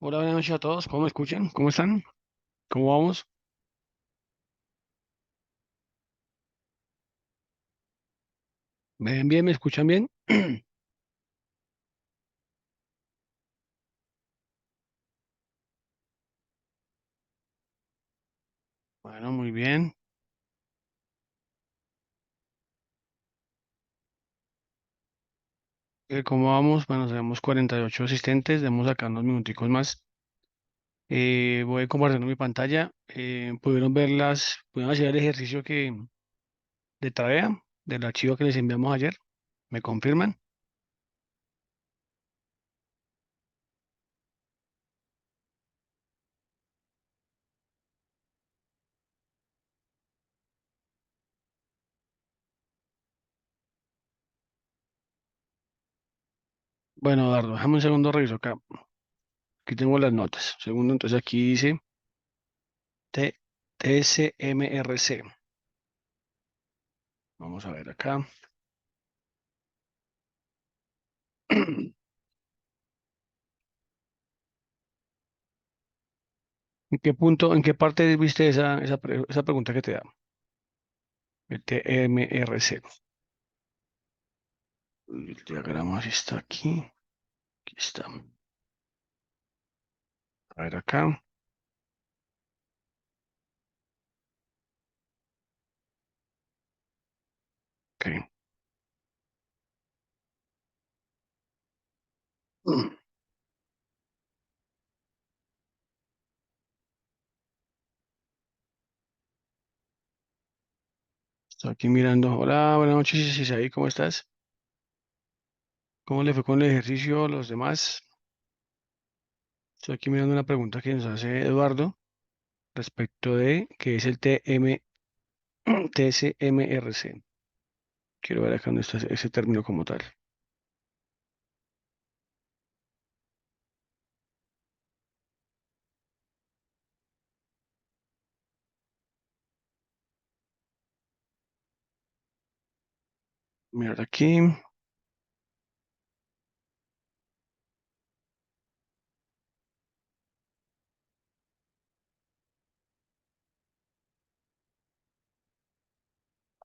Hola, buenas noches a todos. ¿Cómo me escuchan? ¿Cómo están? ¿Cómo vamos? ¿Me ven bien? ¿Me escuchan bien? Bueno, muy bien. ¿Cómo vamos? Bueno, tenemos 48 asistentes. Demos acá unos minuticos más. Voy compartiendo mi pantalla. Pudieron hacer el ejercicio de tarea del archivo que les enviamos ayer. ¿Me confirman? Bueno, Dardo, déjame un segundo, reviso acá. Aquí tengo las notas. Segundo, entonces aquí dice T TSMRC. Vamos a ver acá. ¿En qué punto, en qué parte viste esa pregunta que te da? El TMRC. El diagrama sí está aquí. Aquí está. A ver acá. Ok. Mm. Estoy aquí mirando. Hola, buenas noches, Isaí, ¿cómo estás? ¿Cómo le fue con el ejercicio a los demás? Estoy aquí mirando una pregunta que nos hace Eduardo respecto de qué es el TSMRC. Quiero ver acá dónde está ese término como tal. Mirar aquí.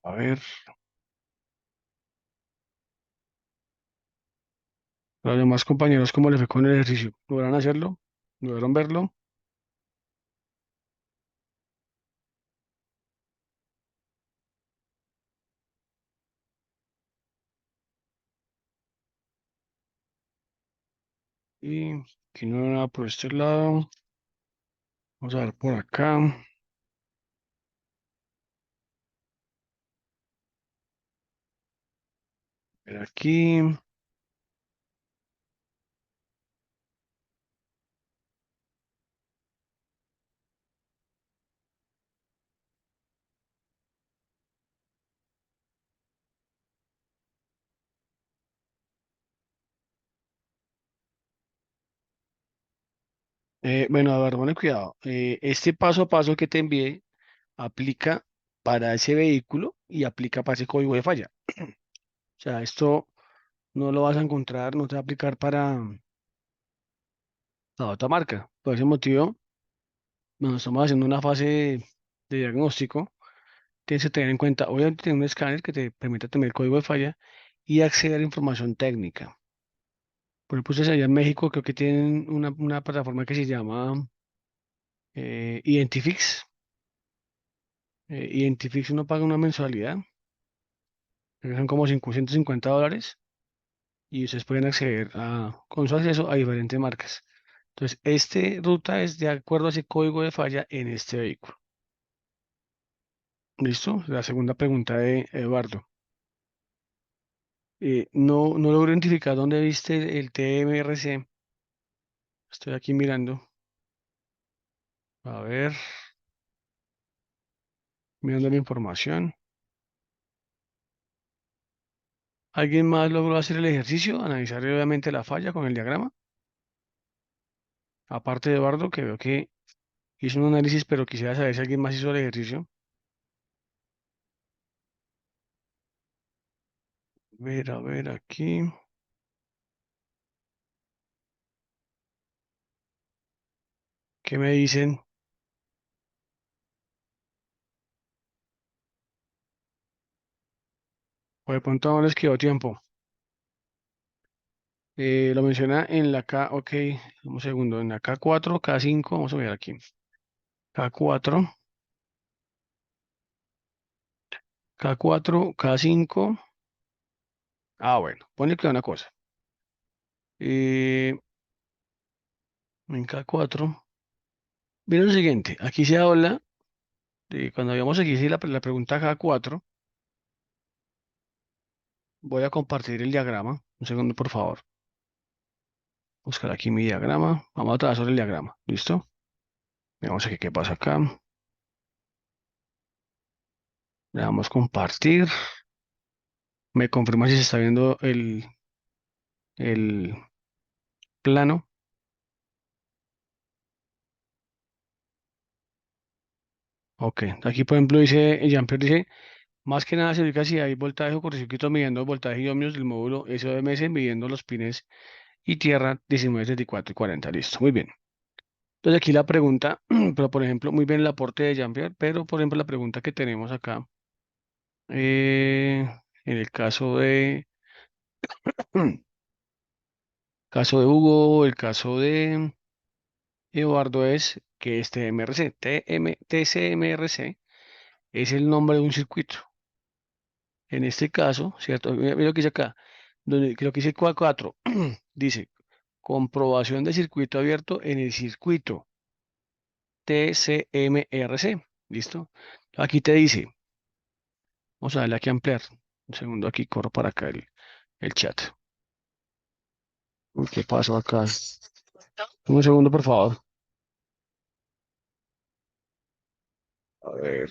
A ver. Los demás compañeros, ¿cómo les fue con el ejercicio? ¿Lograron hacerlo? ¿Lograron verlo? Y aquí no hay nada por este lado. Vamos a ver por acá. Ver aquí. Bueno, a ver, bueno, cuidado. Este paso a paso que te envié aplica para ese vehículo y aplica para ese código de falla. O sea, esto no lo vas a encontrar, no te va a aplicar para la otra marca. Por ese motivo, bueno, estamos haciendo una fase de diagnóstico. Tienes que tener en cuenta, obviamente, tener un escáner que te permita tener el código de falla y acceder a información técnica. Por ejemplo, ustedes allá en México creo que tienen una plataforma que se llama Identifix. Identifix uno paga una mensualidad, creo que son como $550 y ustedes pueden acceder con su acceso a diferentes marcas. Entonces, este ruta es de acuerdo a ese código de falla en este vehículo. ¿Listo? La segunda pregunta de Eduardo. No logro identificar dónde viste el TMRC. Estoy aquí mirando. A ver, mirando la información. ¿Alguien más logró hacer el ejercicio? Analizar obviamente la falla con el diagrama. Aparte de Eduardo, que veo que hizo un análisis, pero quisiera saber si alguien más hizo el ejercicio. A ver, aquí. ¿Qué me dicen? O de pronto no les quedó tiempo. Lo menciona en la K, ok, un segundo, en la K4, K5, vamos a ver aquí. K4, K4, K5. Ah, bueno, pone que una cosa. Eh, en K4, mira lo siguiente, aquí se habla de cuando habíamos aquí sí, la pregunta K4, voy a compartir el diagrama, un segundo por favor, buscar aquí mi diagrama, vamos a trabajar sobre el diagrama, ¿listo? Veamos aquí qué pasa acá, le damos compartir, me confirma si se está viendo el plano, ok, aquí por ejemplo dice, Jean-Pierre dice, más que nada se ubica si hay voltaje o cortocircuito midiendo voltaje y ohmios del módulo SOMS midiendo los pines y tierra 19, 34 y 40. Listo, muy bien. Entonces aquí la pregunta, pero por ejemplo, muy bien el aporte de Jean-Pierre, pero por ejemplo la pregunta que tenemos acá, en el caso de Hugo, el caso de Eduardo es que este MRC, TCMRC, es el nombre de un circuito. En este caso, ¿cierto? Mira, mira lo que dice acá, donde, lo que dice 4, dice comprobación de circuito abierto en el circuito TCMRC. ¿Listo? Aquí te dice, vamos a darle aquí a ampliar. Un segundo, aquí corro para acá el chat. Uy, ¿qué pasó acá? Un segundo, por favor. A ver,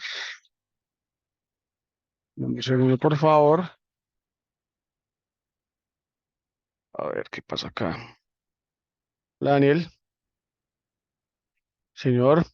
un segundo, por favor. A ver, ¿qué pasa acá? Hola, Daniel, señor.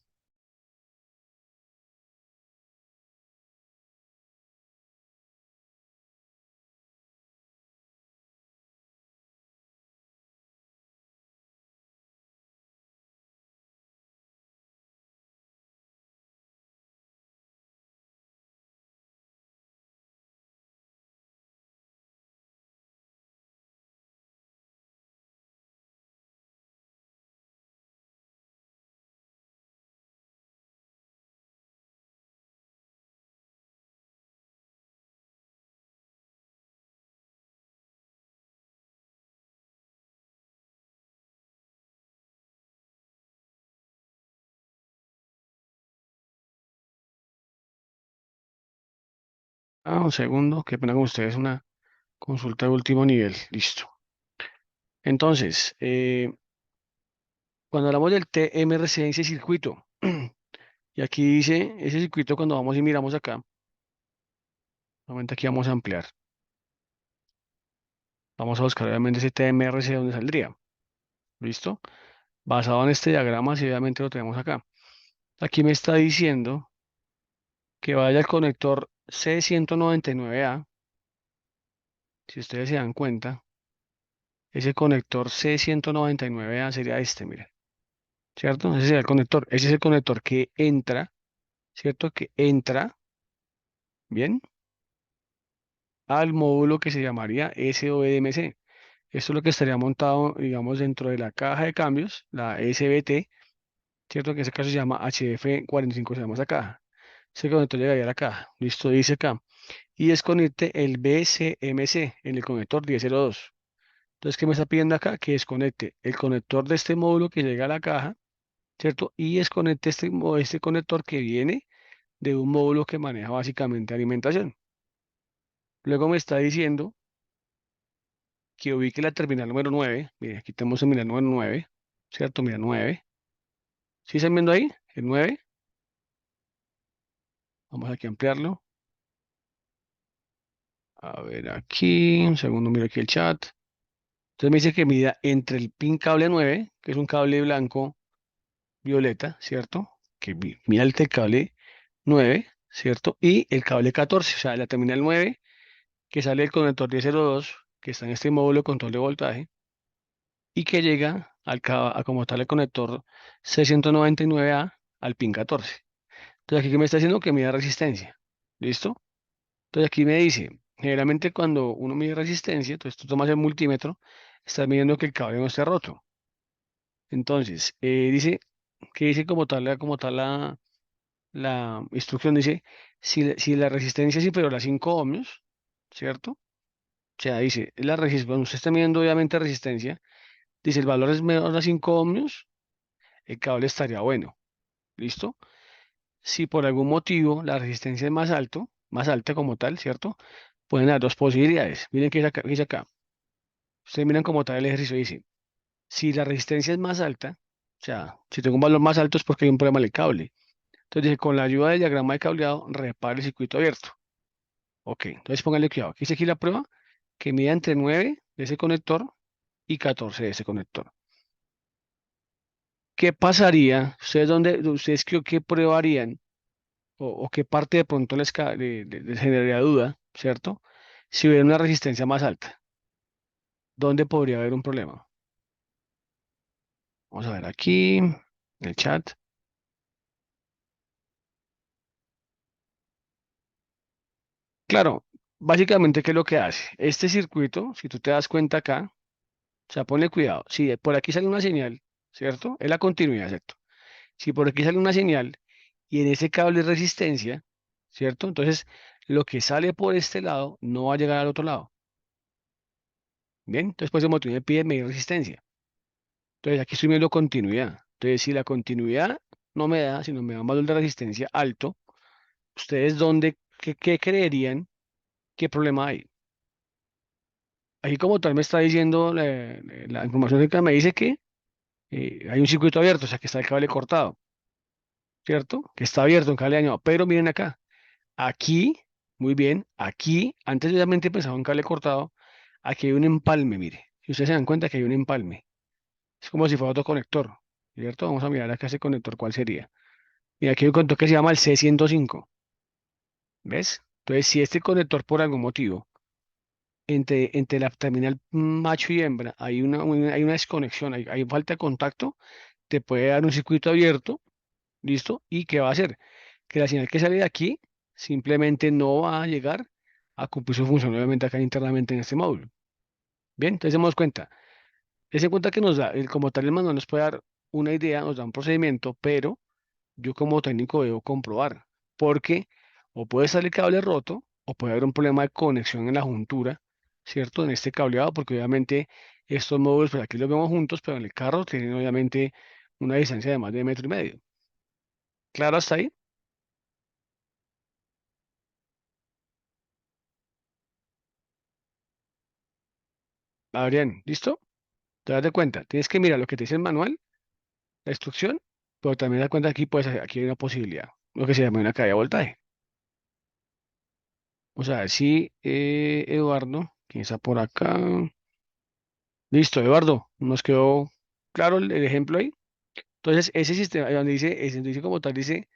Ah, un segundo, qué pena con ustedes, una consulta de último nivel. Listo. Entonces, cuando hablamos del TMRC, ese circuito, y aquí dice, ese circuito cuando vamos y miramos acá, nuevamente aquí vamos a ampliar. Vamos a buscar obviamente ese TMRC donde saldría. ¿Listo? Basado en este diagrama, si obviamente lo tenemos acá. Aquí me está diciendo que vaya al conector C199A. Si ustedes se dan cuenta, ese conector C199A sería este, miren. ¿Cierto? Ese sería el conector. Ese es el conector que entra, ¿cierto? Que entra, bien, al módulo que se llamaría SOEDMC. Esto es lo que estaría montado, digamos, dentro de la caja de cambios, la SBT, ¿cierto? Que en ese caso se llama HF45, se llama esa caja. Ese conector llegaría a la caja. Listo, dice acá. Y desconecte el BCMC en el conector 1002. Entonces, ¿qué me está pidiendo acá? Que desconecte el conector de este módulo que llega a la caja, ¿cierto? Y desconecte este conector que viene de un módulo que maneja básicamente alimentación. Luego me está diciendo que ubique la terminal número 9. Mire, aquí tenemos el terminal número 9, ¿cierto? Mira, 9. ¿Sí están viendo ahí? El 9. Vamos aquí a ampliarlo. A ver aquí, un segundo, mira aquí el chat. Entonces me dice que mida entre el pin cable 9, que es un cable blanco violeta, ¿cierto? Que mira el cable 9, ¿cierto? Y el cable 14, o sea, la terminal 9, que sale del conector 1002, que está en este módulo de control de voltaje, y que llega a como tal el conector 699A al pin 14. Entonces aquí que me está diciendo que mide resistencia. ¿Listo? Entonces aquí me dice, generalmente cuando uno mide resistencia, entonces tú tomas el multímetro, estás midiendo que el cable no esté roto. Entonces, dice, que dice la instrucción, dice, si la resistencia es inferior a 5 ohmios, ¿cierto? O sea, dice, la resistencia, cuando usted está midiendo obviamente resistencia, dice, el valor es menor a 5 ohmios, el cable estaría bueno. ¿Listo? Si por algún motivo la resistencia es más alta como tal, ¿cierto? Pueden haber dos posibilidades. Miren qué dice acá. Ustedes miran como tal el ejercicio, dice, si la resistencia es más alta, o sea, si tengo un valor más alto es porque hay un problema en el cable. Entonces dice, con la ayuda del diagrama de cableado, repare el circuito abierto. Ok, entonces pónganle cuidado. Aquí dice aquí la prueba que mida entre 9 de ese conector y 14 de ese conector. ¿Qué pasaría? Ustedes qué probarían? O qué parte de pronto les generaría duda, ¿cierto? Si hubiera una resistencia más alta, ¿dónde podría haber un problema? Vamos a ver aquí, en el chat. Claro, básicamente, ¿qué es lo que hace? Este circuito, si tú te das cuenta acá, o sea, ponle cuidado. Si por aquí sale una señal, ¿cierto? Es la continuidad, ¿cierto? Si por aquí sale una señal y en ese cable hay resistencia, ¿cierto? Entonces, lo que sale por este lado no va a llegar al otro lado. Bien, entonces, pues, el motivo me pide medir resistencia. Entonces aquí estoy viendo continuidad. Entonces si la continuidad no me da, sino me da un valor de resistencia alto, ¿ustedes qué creerían? ¿Qué problema hay? Aquí como tal me está diciendo la información que me dice que hay un circuito abierto, o sea que está el cable cortado, ¿cierto? Que está abierto, un cable dañado. Pero miren acá, aquí, muy bien, aquí, antes yo realmente pensaba en cable cortado, aquí hay un empalme, mire. Si ustedes se dan cuenta que hay un empalme, es como si fuera otro conector, ¿cierto? Vamos a mirar acá ese conector, ¿cuál sería? Y aquí hay un conector que se llama el C105. ¿Ves? Entonces, si este conector por algún motivo, entre la terminal macho y hembra, hay una desconexión, hay falta de contacto, te puede dar un circuito abierto, ¿listo? ¿Y qué va a hacer? Que la señal que sale de aquí simplemente no va a llegar a cumplir su función, obviamente, acá internamente en este módulo. Bien, entonces demos cuenta. Dese cuenta que nos da, como tal, el manual nos puede dar una idea, nos da un procedimiento, pero yo como técnico debo comprobar, porque o puede estar el cable roto o puede haber un problema de conexión en la juntura, ¿cierto? En este cableado, porque obviamente estos módulos, pues aquí los vemos juntos, pero en el carro tienen obviamente una distancia de más de metro y medio. ¿Claro hasta ahí? Adrián, ¿listo? Te das de cuenta, tienes que mirar lo que te dice el manual, la instrucción, pero también te das cuenta aquí, pues aquí hay una posibilidad, lo que se llama una caída de voltaje. Vamos a ver si Eduardo, ¿quién está por acá? Listo, Eduardo, nos quedó claro el ejemplo ahí. Entonces, ese sistema, donde dice como tal, dice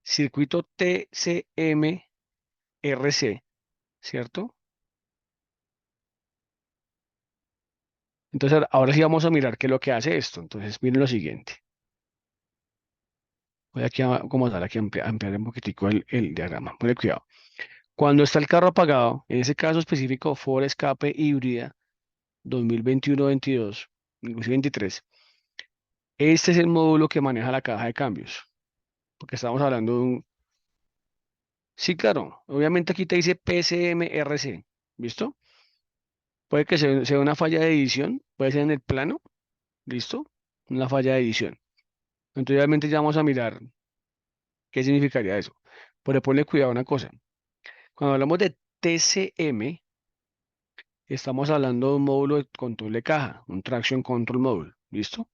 circuito TCM-RC, ¿cierto? Entonces, ahora sí vamos a mirar qué es lo que hace esto. Entonces, miren lo siguiente. Voy aquí como tal, aquí ampliar un poquitico el diagrama. Ponle cuidado. Cuando está el carro apagado, en ese caso específico, Ford Escape híbrida 2021-22, inclusive 23, este es el módulo que maneja la caja de cambios. Porque estamos hablando de un. Sí, claro. Obviamente aquí te dice PCMRC. ¿Listo? Puede que sea una falla de edición. Puede ser en el plano. ¿Listo? Una falla de edición. Entonces, obviamente ya vamos a mirar qué significaría eso. Pero ponle cuidado a una cosa. Cuando hablamos de TCM, estamos hablando de un módulo de control de caja, un Traction Control Module. ¿Listo?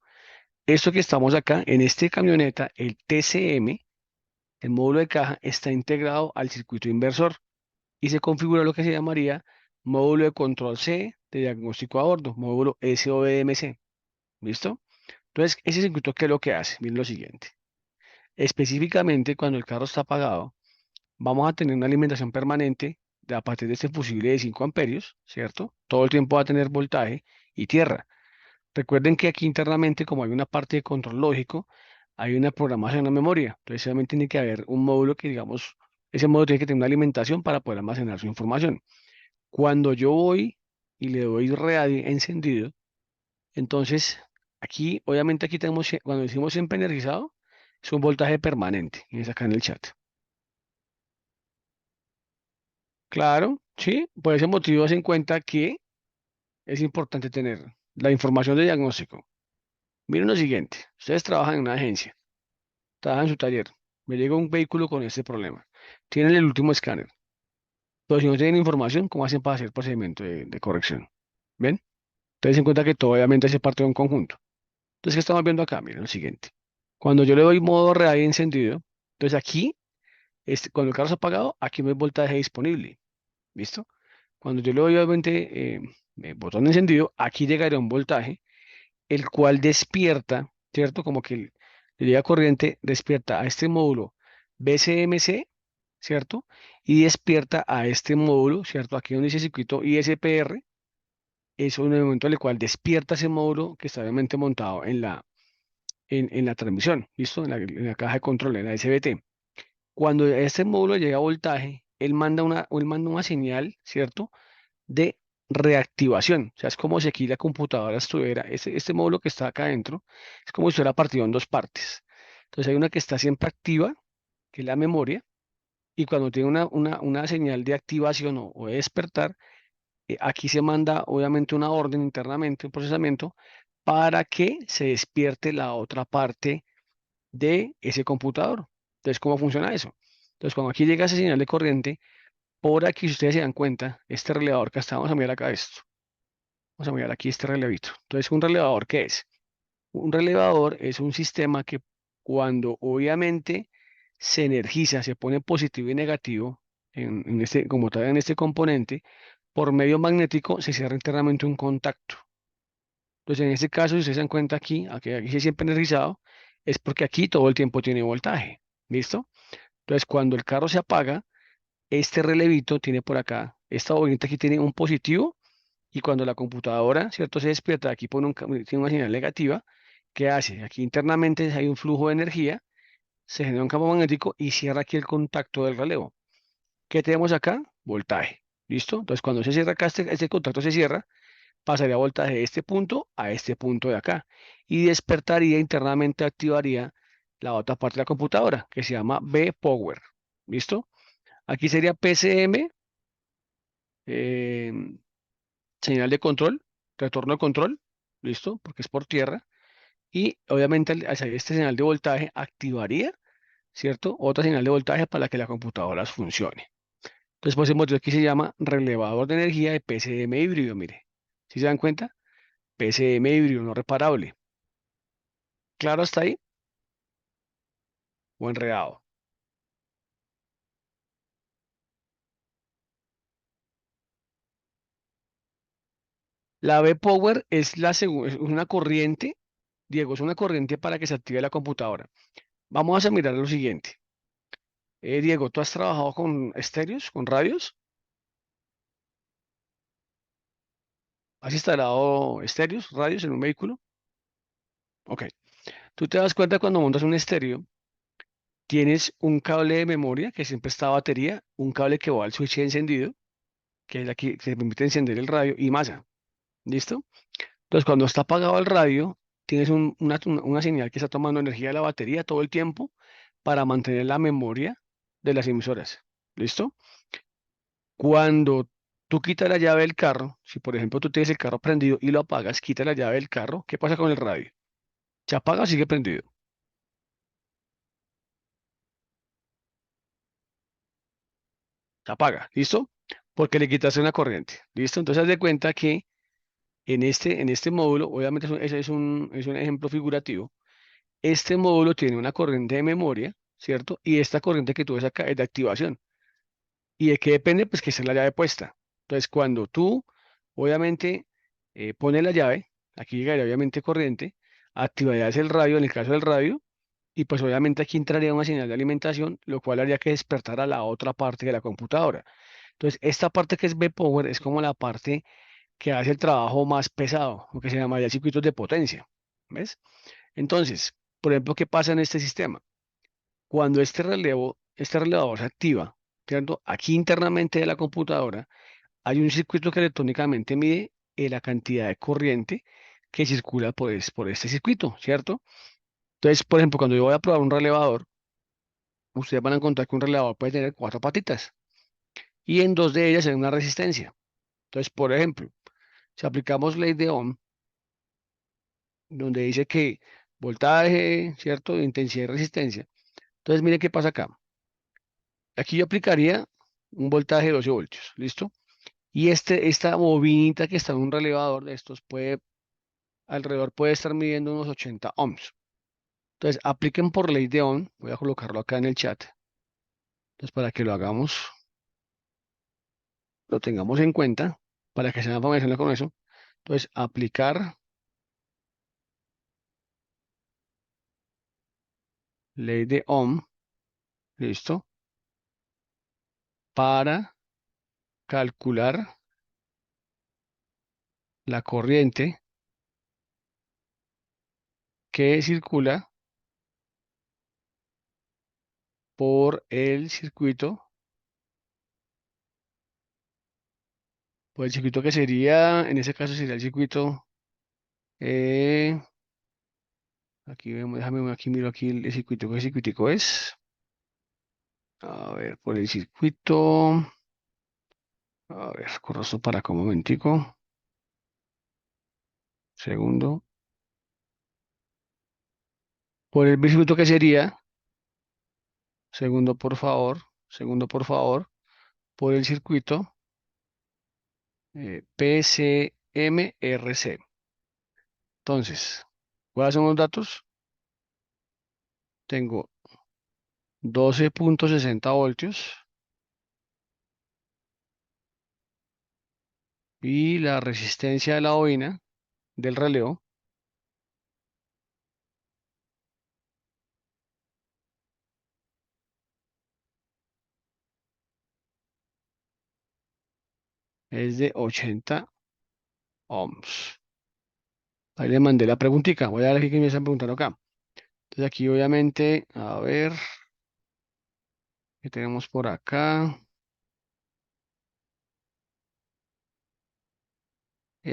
Esto que estamos acá, en este camioneta, el TCM, el módulo de caja, está integrado al circuito inversor y se configura lo que se llamaría módulo de control C de diagnóstico a bordo, módulo SODMC. ¿Listo? Entonces, ese circuito, ¿qué es lo que hace? Miren lo siguiente. Específicamente, cuando el carro está apagado, vamos a tener una alimentación permanente a partir de este fusible de 5 amperios, ¿cierto? Todo el tiempo va a tener voltaje y tierra. Recuerden que aquí internamente, como hay una parte de control lógico, hay una programación en la memoria. Entonces, obviamente tiene que haber un módulo que, digamos, ese módulo tiene que tener una alimentación para poder almacenar su información. Cuando yo voy y le doy ready encendido, entonces aquí, obviamente aquí tenemos, cuando decimos siempre energizado, es un voltaje permanente, y es acá en el chat. Claro, sí, por ese motivo se en cuenta que es importante tener la información de diagnóstico. Miren lo siguiente, ustedes trabajan en una agencia, trabajan en su taller, me llega un vehículo con este problema, tienen el último escáner, pero si no tienen información, ¿cómo hacen para hacer el procedimiento de corrección? ¿Ven? Entonces en cuenta que todo obviamente hace parte de un conjunto. Entonces, ¿qué estamos viendo acá? Miren lo siguiente. Cuando yo le doy modo real encendido, entonces aquí, cuando el carro está apagado, aquí no hay voltaje disponible. ¿Listo? Cuando yo le doy obviamente botón encendido, aquí llegaría un voltaje, el cual despierta, ¿cierto? Como que le llega corriente, despierta a este módulo BCMC, ¿cierto? Y despierta a este módulo, ¿cierto? Aquí donde dice circuito ISPR, es un momento en el cual despierta ese módulo que está obviamente montado en la transmisión, ¿listo? En la caja de control, en la SBT. Cuando a este módulo llega voltaje, él manda una señal, ¿cierto? De reactivación. O sea, es como si aquí la computadora estuviera, este módulo que está acá adentro, es como si estuviera partido en dos partes. Entonces hay una que está siempre activa, que es la memoria, y cuando tiene una señal de activación o de despertar, aquí se manda obviamente una orden internamente, un procesamiento, para que se despierte la otra parte de ese computador. Entonces, ¿cómo funciona eso? Entonces, cuando aquí llega esa señal de corriente, por aquí, si ustedes se dan cuenta, este relevador que está, vamos a mirar acá esto. Vamos a mirar aquí este relevito. Entonces, ¿un relevador qué es? Un relevador es un sistema que cuando obviamente se energiza, se pone positivo y negativo como tal en este componente, por medio magnético se cierra internamente un contacto. Entonces, en este caso, si ustedes se dan cuenta aquí se siempre energizado, es porque aquí todo el tiempo tiene voltaje. ¿Listo? Entonces, cuando el carro se apaga, este relevito tiene por acá, esta bobinita aquí tiene un positivo y cuando la computadora, ¿cierto? Se despierta, aquí tiene una señal negativa. ¿Qué hace? Aquí internamente hay un flujo de energía, se genera un campo magnético y cierra aquí el contacto del relevo. ¿Qué tenemos acá? Voltaje. ¿Listo? Entonces, cuando se cierra acá, este contacto se cierra, pasaría voltaje de este punto a este punto de acá y despertaría internamente, activaría la otra parte de la computadora que se llama B-Power. ¿Listo? Aquí sería PCM, eh, señal de control, retorno de control, ¿listo? Porque es por tierra. Y obviamente al salir este señal de voltaje activaría, ¿cierto? Otra señal de voltaje para que la computadora funcione. Entonces, por ese motivo aquí se llama relevador de energía de PCM híbrido, mire. ¿Sí se dan cuenta? PCM híbrido, no reparable. ¿Claro hasta ahí? O enredado. La V-Power es una corriente, Diego, es una corriente para que se active la computadora. Vamos a mirar lo siguiente. Diego, ¿tú has trabajado con estéreos, con radios? ¿Has instalado estéreos, radios en un vehículo? Ok. Tú te das cuenta cuando montas un estéreo, tienes un cable de memoria que siempre está a batería, un cable que va al switch de encendido, que es la que te permite encender el radio, y masa. ¿Listo? Entonces, cuando está apagado el radio, tienes una señal que está tomando energía de la batería todo el tiempo para mantener la memoria de las emisoras. ¿Listo? Cuando tú quitas la llave del carro, si por ejemplo tú tienes el carro prendido y lo apagas, quitas la llave del carro, ¿qué pasa con el radio? ¿Se apaga o sigue prendido? Se apaga, ¿listo? Porque le quitaste una corriente, ¿listo? Entonces haz de cuenta que en este módulo, obviamente ese es un ejemplo figurativo, este módulo tiene una corriente de memoria, ¿cierto? Y esta corriente que tú ves acá es de activación. ¿Y de qué depende? Pues que esté la llave puesta. Entonces, cuando tú, obviamente, pones la llave, aquí llegaría obviamente corriente, activarías el radio, en el caso del radio, y pues obviamente aquí entraría una señal de alimentación, lo cual haría que despertara la otra parte de la computadora. Entonces, esta parte que es B-Power es como la parte que hace el trabajo más pesado, lo que se llamaría circuitos de potencia. ¿Ves? Entonces, por ejemplo, ¿qué pasa en este sistema? Cuando este relevador se activa, ¿cierto? Aquí internamente de la computadora hay un circuito que electrónicamente mide la cantidad de corriente que circula por este circuito, ¿cierto? Entonces, por ejemplo, cuando yo voy a probar un relevador, ustedes van a encontrar que un relevador puede tener cuatro patitas y en dos de ellas hay una resistencia. Entonces, por ejemplo, si aplicamos ley de Ohm, donde dice que voltaje, ¿cierto? Intensidad y resistencia. Entonces, miren qué pasa acá. Aquí yo aplicaría un voltaje de 12 voltios, ¿listo? Y esta bobinita que está en un relevador de estos alrededor puede estar midiendo unos 80 ohms. Entonces, apliquen por ley de Ohm, voy a colocarlo acá en el chat. Entonces, para que lo hagamos, lo tengamos en cuenta, para que se me familiarizar con eso. Entonces, aplicar ley de Ohm, ¿listo? Para calcular la corriente que circula por el circuito que sería, en ese caso sería el circuito, eh, aquí vemos, déjame ver, aquí miro aquí el circuito, ¿qué circuitico es? A ver, por el circuito, a ver, corro esto para acá un momentico, segundo, por el circuito que sería, segundo por favor, por el circuito PCMRC. Entonces, ¿cuáles son los datos? Tengo 12,60 voltios y la resistencia de la bobina del releo es de 80 ohms. Ahí le mandé la preguntita. Voy a ver aquí que me están preguntando acá. Entonces aquí obviamente, a ver, ¿qué tenemos por acá?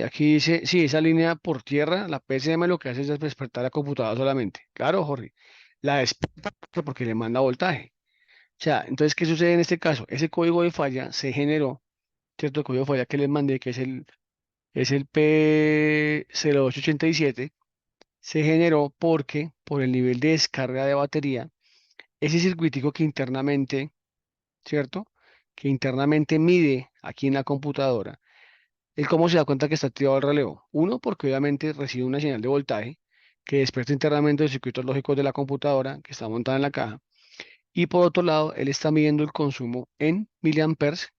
Aquí dice, sí, esa línea por tierra, la PCM lo que hace es despertar la computadora solamente. Claro, Jorge. La despierta porque le manda voltaje. O sea, entonces, ¿qué sucede en este caso? Ese código de falla se generó, ¿cierto? El código de falla que les mandé, que es el P0887, se generó porque, por el nivel de descarga de batería, ese circuitico que internamente, ¿cierto? Que internamente mide aquí en la computadora, el cómo se da cuenta que está activado el relevo. Uno, porque obviamente recibe una señal de voltaje que despierta internamente los circuitos lógicos de la computadora que está montada en la caja. Y por otro lado, él está midiendo el consumo en miliamperes.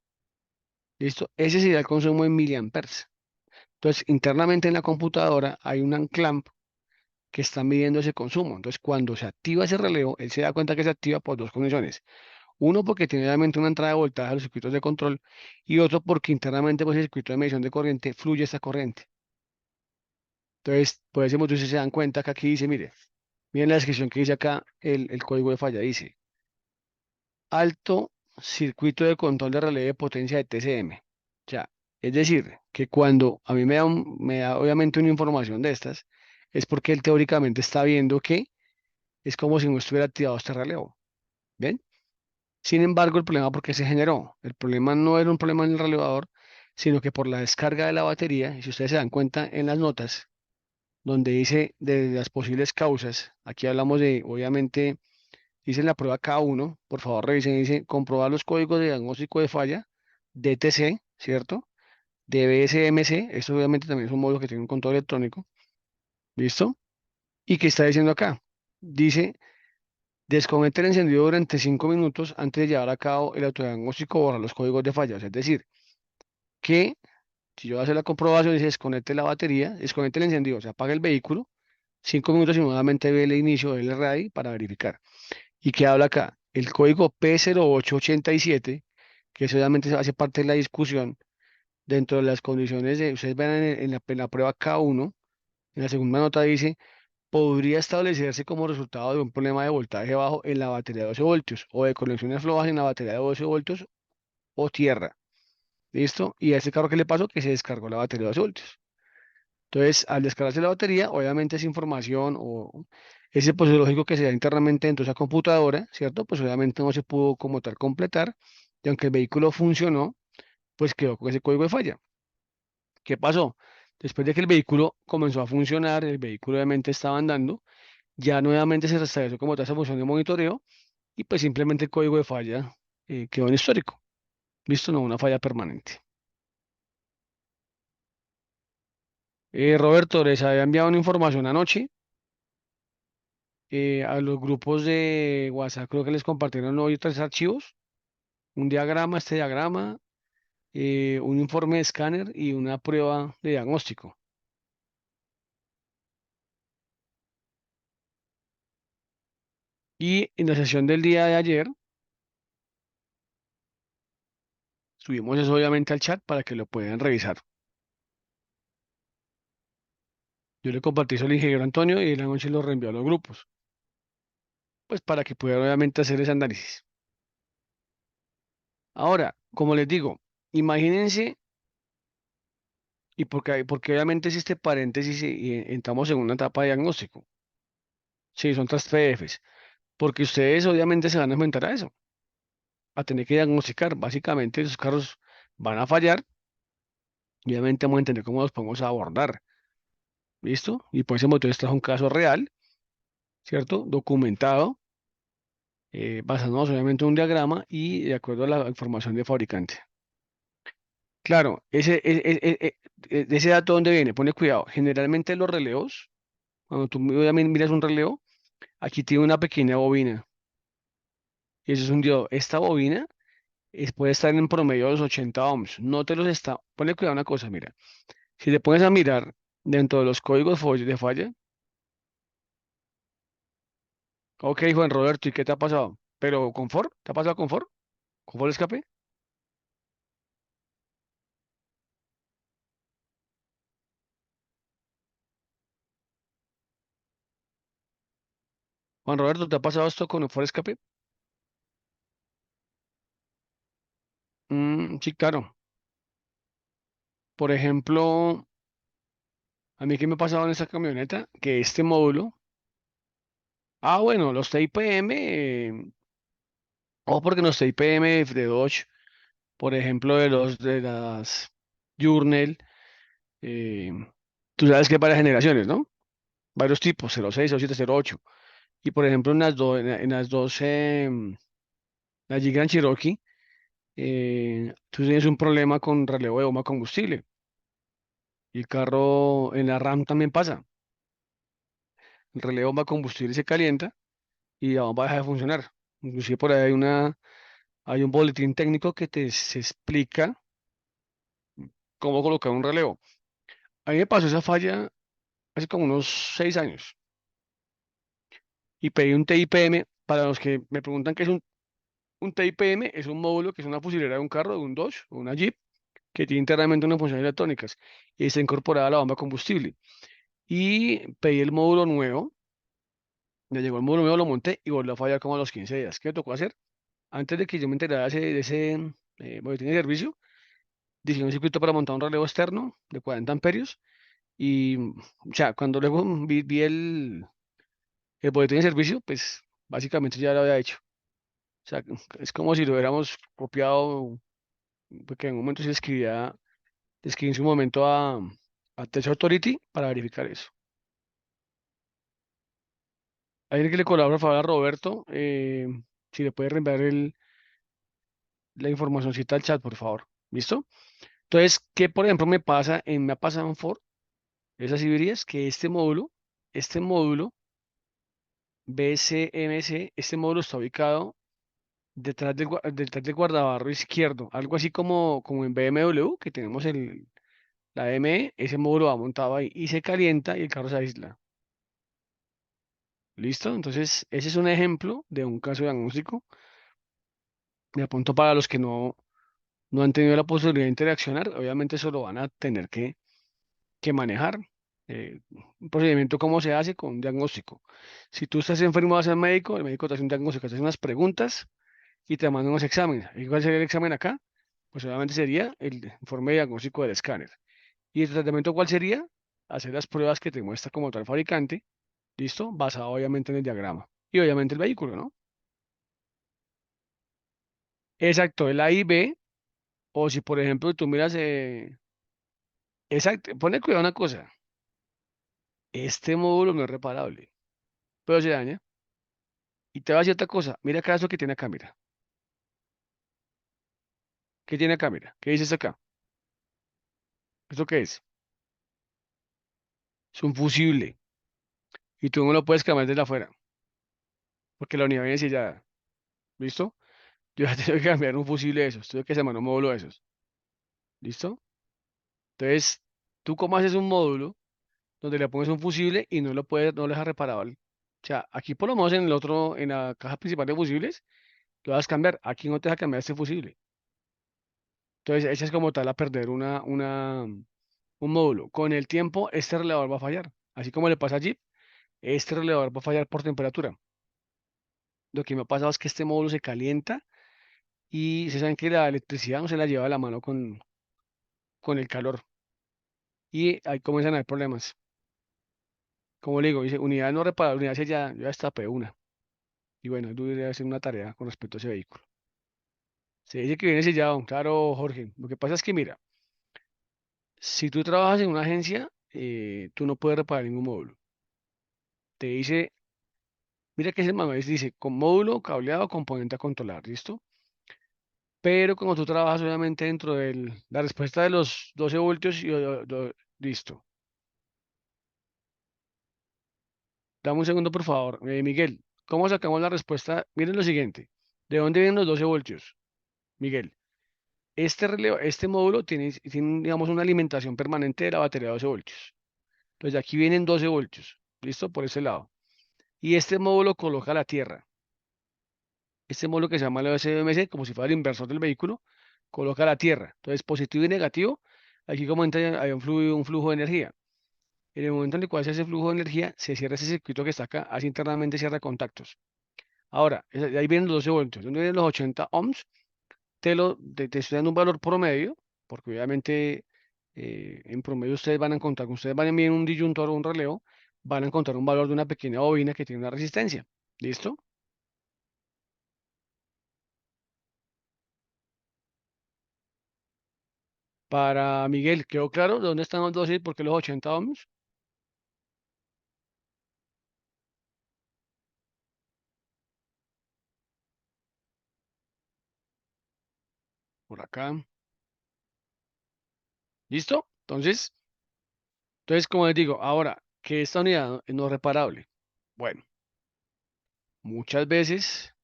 ¿Listo? Ese sería el consumo en miliamperes. Entonces, internamente en la computadora hay un clamp que está midiendo ese consumo. Entonces, cuando se activa ese relevo, él se da cuenta que se activa por dos condiciones. Uno, porque tiene obviamente una entrada de voltaje a los circuitos de control y otro, porque internamente pues, el circuito de medición de corriente fluye esta corriente. Entonces, por ese motivo, si se dan cuenta que aquí dice, mire, miren la descripción que dice acá, el código de falla dice, alto circuito de control de relé de potencia de TCM. O sea, es decir, que cuando a mí me da obviamente una información de estas, es porque él teóricamente está viendo que es como si no estuviera activado este relevo. ¿Ven? Sin embargo, el problema, ¿por qué se generó? El problema no era un problema en el relevador, sino que por la descarga de la batería, y si ustedes se dan cuenta en las notas, donde dice de las posibles causas, aquí hablamos de, obviamente, dice en la prueba K1, por favor revisen, dice comprobar los códigos de diagnóstico de falla, DTC, ¿cierto? De BSMC, esto obviamente también es un módulo que tiene un control electrónico, ¿listo? ¿Y qué está diciendo acá? Dice, desconecte el encendido durante 5 minutos antes de llevar a cabo el autodiagnóstico o borrar los códigos de fallas. Es decir, que si yo hago la comprobación, dice desconecte la batería, desconecte el encendido, o sea, apaga el vehículo, 5 minutos y nuevamente ve el inicio del RAI para verificar. ¿Y qué habla acá? El código P0887, que solamente hace parte de la discusión, dentro de las condiciones de, ustedes ven en la prueba K1, en la segunda nota dice, podría establecerse como resultado de un problema de voltaje bajo en la batería de 12 voltios o de conexiones flojas en la batería de 12 voltios o tierra. ¿Listo? Y a este carro, ¿qué le pasó? Que se descargó la batería de 12 voltios. Entonces, al descargarse la batería, obviamente esa información o ese proceso lógico que se da internamente dentro de esa computadora, ¿cierto? Pues obviamente no se pudo como tal completar. Y aunque el vehículo funcionó, pues quedó con ese código de falla. ¿Qué pasó? Después de que el vehículo comenzó a funcionar, el vehículo obviamente estaba andando, ya nuevamente se restableció como tal esa función de monitoreo y pues simplemente el código de falla quedó en histórico. ¿Listo? No una falla permanente. Roberto, les había enviado una información anoche a los grupos de WhatsApp, creo que les compartieron hoy tres archivos, un diagrama, este diagrama, un informe de escáner y una prueba de diagnóstico. Y en la sesión del día de ayer, subimos eso obviamente al chat para que lo puedan revisar. Yo le compartí eso al ingeniero Antonio y en la noche lo reenvió a los grupos, pues para que puedan obviamente hacer ese análisis. Ahora, como les digo, imagínense, y porque obviamente existe paréntesis y entramos en una etapa de diagnóstico. Sí, son tres PDFs. Porque ustedes obviamente se van a enfrentar a eso, a tener que diagnosticar. Básicamente, esos carros van a fallar y obviamente vamos a entender cómo los podemos abordar. ¿Listo? Y por ese motivo, este es un caso real, ¿cierto? Documentado, basándonos obviamente en un diagrama y de acuerdo a la información de fabricante. Claro, de ese dato, ¿dónde viene? Pone cuidado. Generalmente los releos, cuando tú obviamente miras un releo, aquí tiene una pequeña bobina. Y eso es un diodo. Esta bobina puede estar en promedio de los 80 ohms. No te los está. Ponle cuidado a una cosa, mira. Si te pones a mirar dentro de los códigos de falla, ok, Juan Roberto, ¿y qué te ha pasado? ¿Pero confort? ¿Te ha pasado confort? ¿Confort escape? Juan Roberto, ¿te ha pasado esto con confort escape? Sí, claro. Por ejemplo, a mí qué me ha pasado en esta camioneta, que este módulo, bueno, los TIPM, o porque los TIPM de Dodge, por ejemplo, de las Journey, eh, tú sabes que hay varias generaciones, ¿no? Varios tipos, 06, 07, 08. Y por ejemplo, en las dos, la Jeep Grand Cherokee, tú tienes un problema con relevo de bomba de combustible. Y el carro en la RAM también pasa. El relevo de bomba de combustible se calienta y la bomba deja de funcionar. Inclusive por ahí hay un boletín técnico que se explica cómo colocar un relevo. A mí me pasó esa falla hace como unos 6 años y pedí un TIPM. Para los que me preguntan qué es un TIPM, es un módulo que es una fusilera de un carro, de un Dodge o una Jeep que tiene internamente unas funciones electrónicas y está incorporada a la bomba de combustible. Y pedí el módulo nuevo, me llegó el módulo nuevo, lo monté y volvió a fallar como a los 15 días. ¿Qué me tocó hacer? Antes de que yo me enterara de ese boletín de servicio, diseñé un circuito para montar un relevo externo de 40 amperios y, o sea, cuando luego vi el boletín de servicio, pues básicamente ya lo había hecho. O sea, es como si lo hubiéramos copiado, porque en un momento se le escribí en su momento a Test Authority para verificar eso. Alguien que le colabora, por favor, a Roberto, si le puede reenviar la informacióncita al chat, por favor. ¿Listo? Entonces, ¿qué por ejemplo me ha pasado en Ford? Esas verías que este módulo BCMC, este módulo está ubicado detrás del guardabarro izquierdo, algo así como en BMW, que tenemos la ME, ese módulo va montado ahí y se calienta y el carro se aísla. ¿Listo? Entonces, ese es un ejemplo de un caso diagnóstico. Me apunto para los que no han tenido la posibilidad de interaccionar, obviamente eso lo van a tener que manejar. Un procedimiento, ¿cómo se hace? Con un diagnóstico. Si tú estás enfermo, vas al médico, el médico te hace un diagnóstico, te hace unas preguntas y te manda unos exámenes. ¿Y cuál sería el examen acá? Pues obviamente sería el informe diagnóstico del escáner. ¿Y el tratamiento cuál sería? Hacer las pruebas que te muestra como tal fabricante, ¿listo? Basado obviamente en el diagrama. Y obviamente el vehículo, ¿no? Exacto, el A y B, o si por ejemplo tú miras, exacto, pone cuidado una cosa, este módulo no es reparable, pero se daña. Y te va a decir otra cosa, mira acá eso que tiene acá, mira. ¿Qué tiene acá, mira? ¿Qué dices acá? ¿Esto qué es? Es un fusible. Y tú no lo puedes cambiar desde afuera, porque la unidad viene sellada. ¿Listo? Yo ya tengo que cambiar un fusible de esos, tengo que llamar un módulo de esos. ¿Listo? Entonces, ¿tú cómo haces un módulo donde le pones un fusible y no lo puedes, no lo dejas reparable? O sea, aquí por lo menos en el otro, en la caja principal de fusibles, lo vas a cambiar. Aquí no te deja cambiar este fusible. Entonces, echas como tal a perder un módulo. Con el tiempo, este relevador va a fallar. Así como le pasa a Jeep, este relevador va a fallar por temperatura. Lo que me ha pasado es que este módulo se calienta y se saben que la electricidad no se la lleva a la mano con el calor. Y ahí comienzan a haber problemas. Como le digo, dice unidad no reparable, unidad sellada, yo ya destapé una. Y bueno, yo debería hacer una tarea con respecto a ese vehículo. Se dice que viene sellado, claro, Jorge. Lo que pasa es que, mira, si tú trabajas en una agencia, tú no puedes reparar ningún módulo. Te dice, mira que es el manual, dice, con módulo, cableado, componente a controlar, ¿listo? Pero como tú trabajas obviamente dentro de la respuesta de los 12 voltios, listo. Dame un segundo, por favor. Miguel, ¿cómo sacamos la respuesta? Miren lo siguiente. ¿De dónde vienen los 12 voltios? Miguel, este módulo tiene, digamos, una alimentación permanente de la batería de 12 voltios. Entonces, de aquí vienen 12 voltios. ¿Listo? Por ese lado. Y este módulo coloca la tierra. Este módulo que se llama el SMC, como si fuera el inversor del vehículo, coloca la tierra. Entonces, positivo y negativo, aquí como entra, hay un flujo de energía. En el momento en el cual se hace ese flujo de energía, se cierra ese circuito que está acá, así internamente cierra contactos. Ahora, de ahí vienen los 12 voltios. ¿Dónde vienen los 80 ohms? Te estoy dando un valor promedio, porque obviamente en promedio ustedes van a encontrar, cuando ustedes van a enviar un disyuntor o un releo, van a encontrar un valor de una pequeña bobina que tiene una resistencia. ¿Listo? Para Miguel, ¿quedó claro de dónde están los 12 y por qué los 80 ohms? Por acá. ¿Listo? Entonces, como les digo, ahora que esta unidad no es reparable. Bueno, muchas veces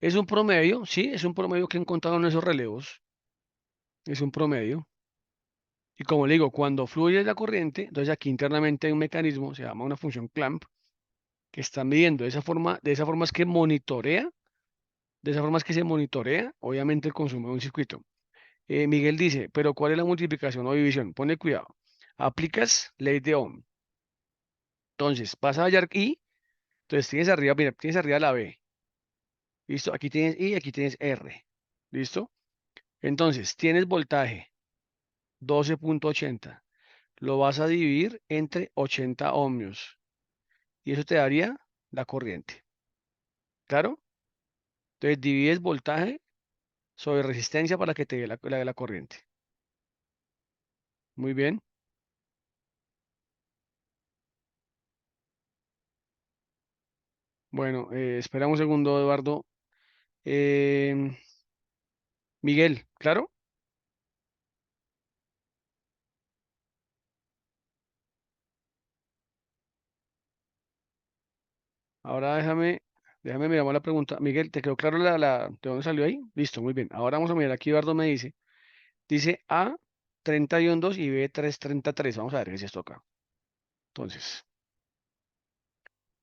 es un promedio, sí, es un promedio que he encontrado en esos relevos. Es un promedio. Y como le digo, cuando fluye la corriente, entonces aquí internamente hay un mecanismo, se llama una función clamp, que está midiendo de esa forma es que monitorea, de esa forma es que se monitorea, obviamente, el consumo de un circuito. Miguel dice, pero ¿cuál es la multiplicación o división? Pone cuidado. Aplicas ley de Ohm. Entonces, vas a hallar I, entonces tienes arriba, mira, tienes arriba la B. ¿Listo? Aquí tienes I, aquí tienes R. ¿Listo? Entonces, tienes voltaje 12,80. Lo vas a dividir entre 80 ohmios. Y eso te daría la corriente. ¿Claro? Entonces divides voltaje sobre resistencia para que te dé la corriente. Muy bien. Bueno, espera un segundo, Eduardo. Em, Miguel, ¿claro? Ahora déjame miramos la pregunta. Miguel, ¿te quedó claro de dónde salió ahí? Listo, muy bien. Ahora vamos a mirar aquí, Eduardo me dice A 31,2 y B 333. Vamos a ver qué es esto acá. Entonces,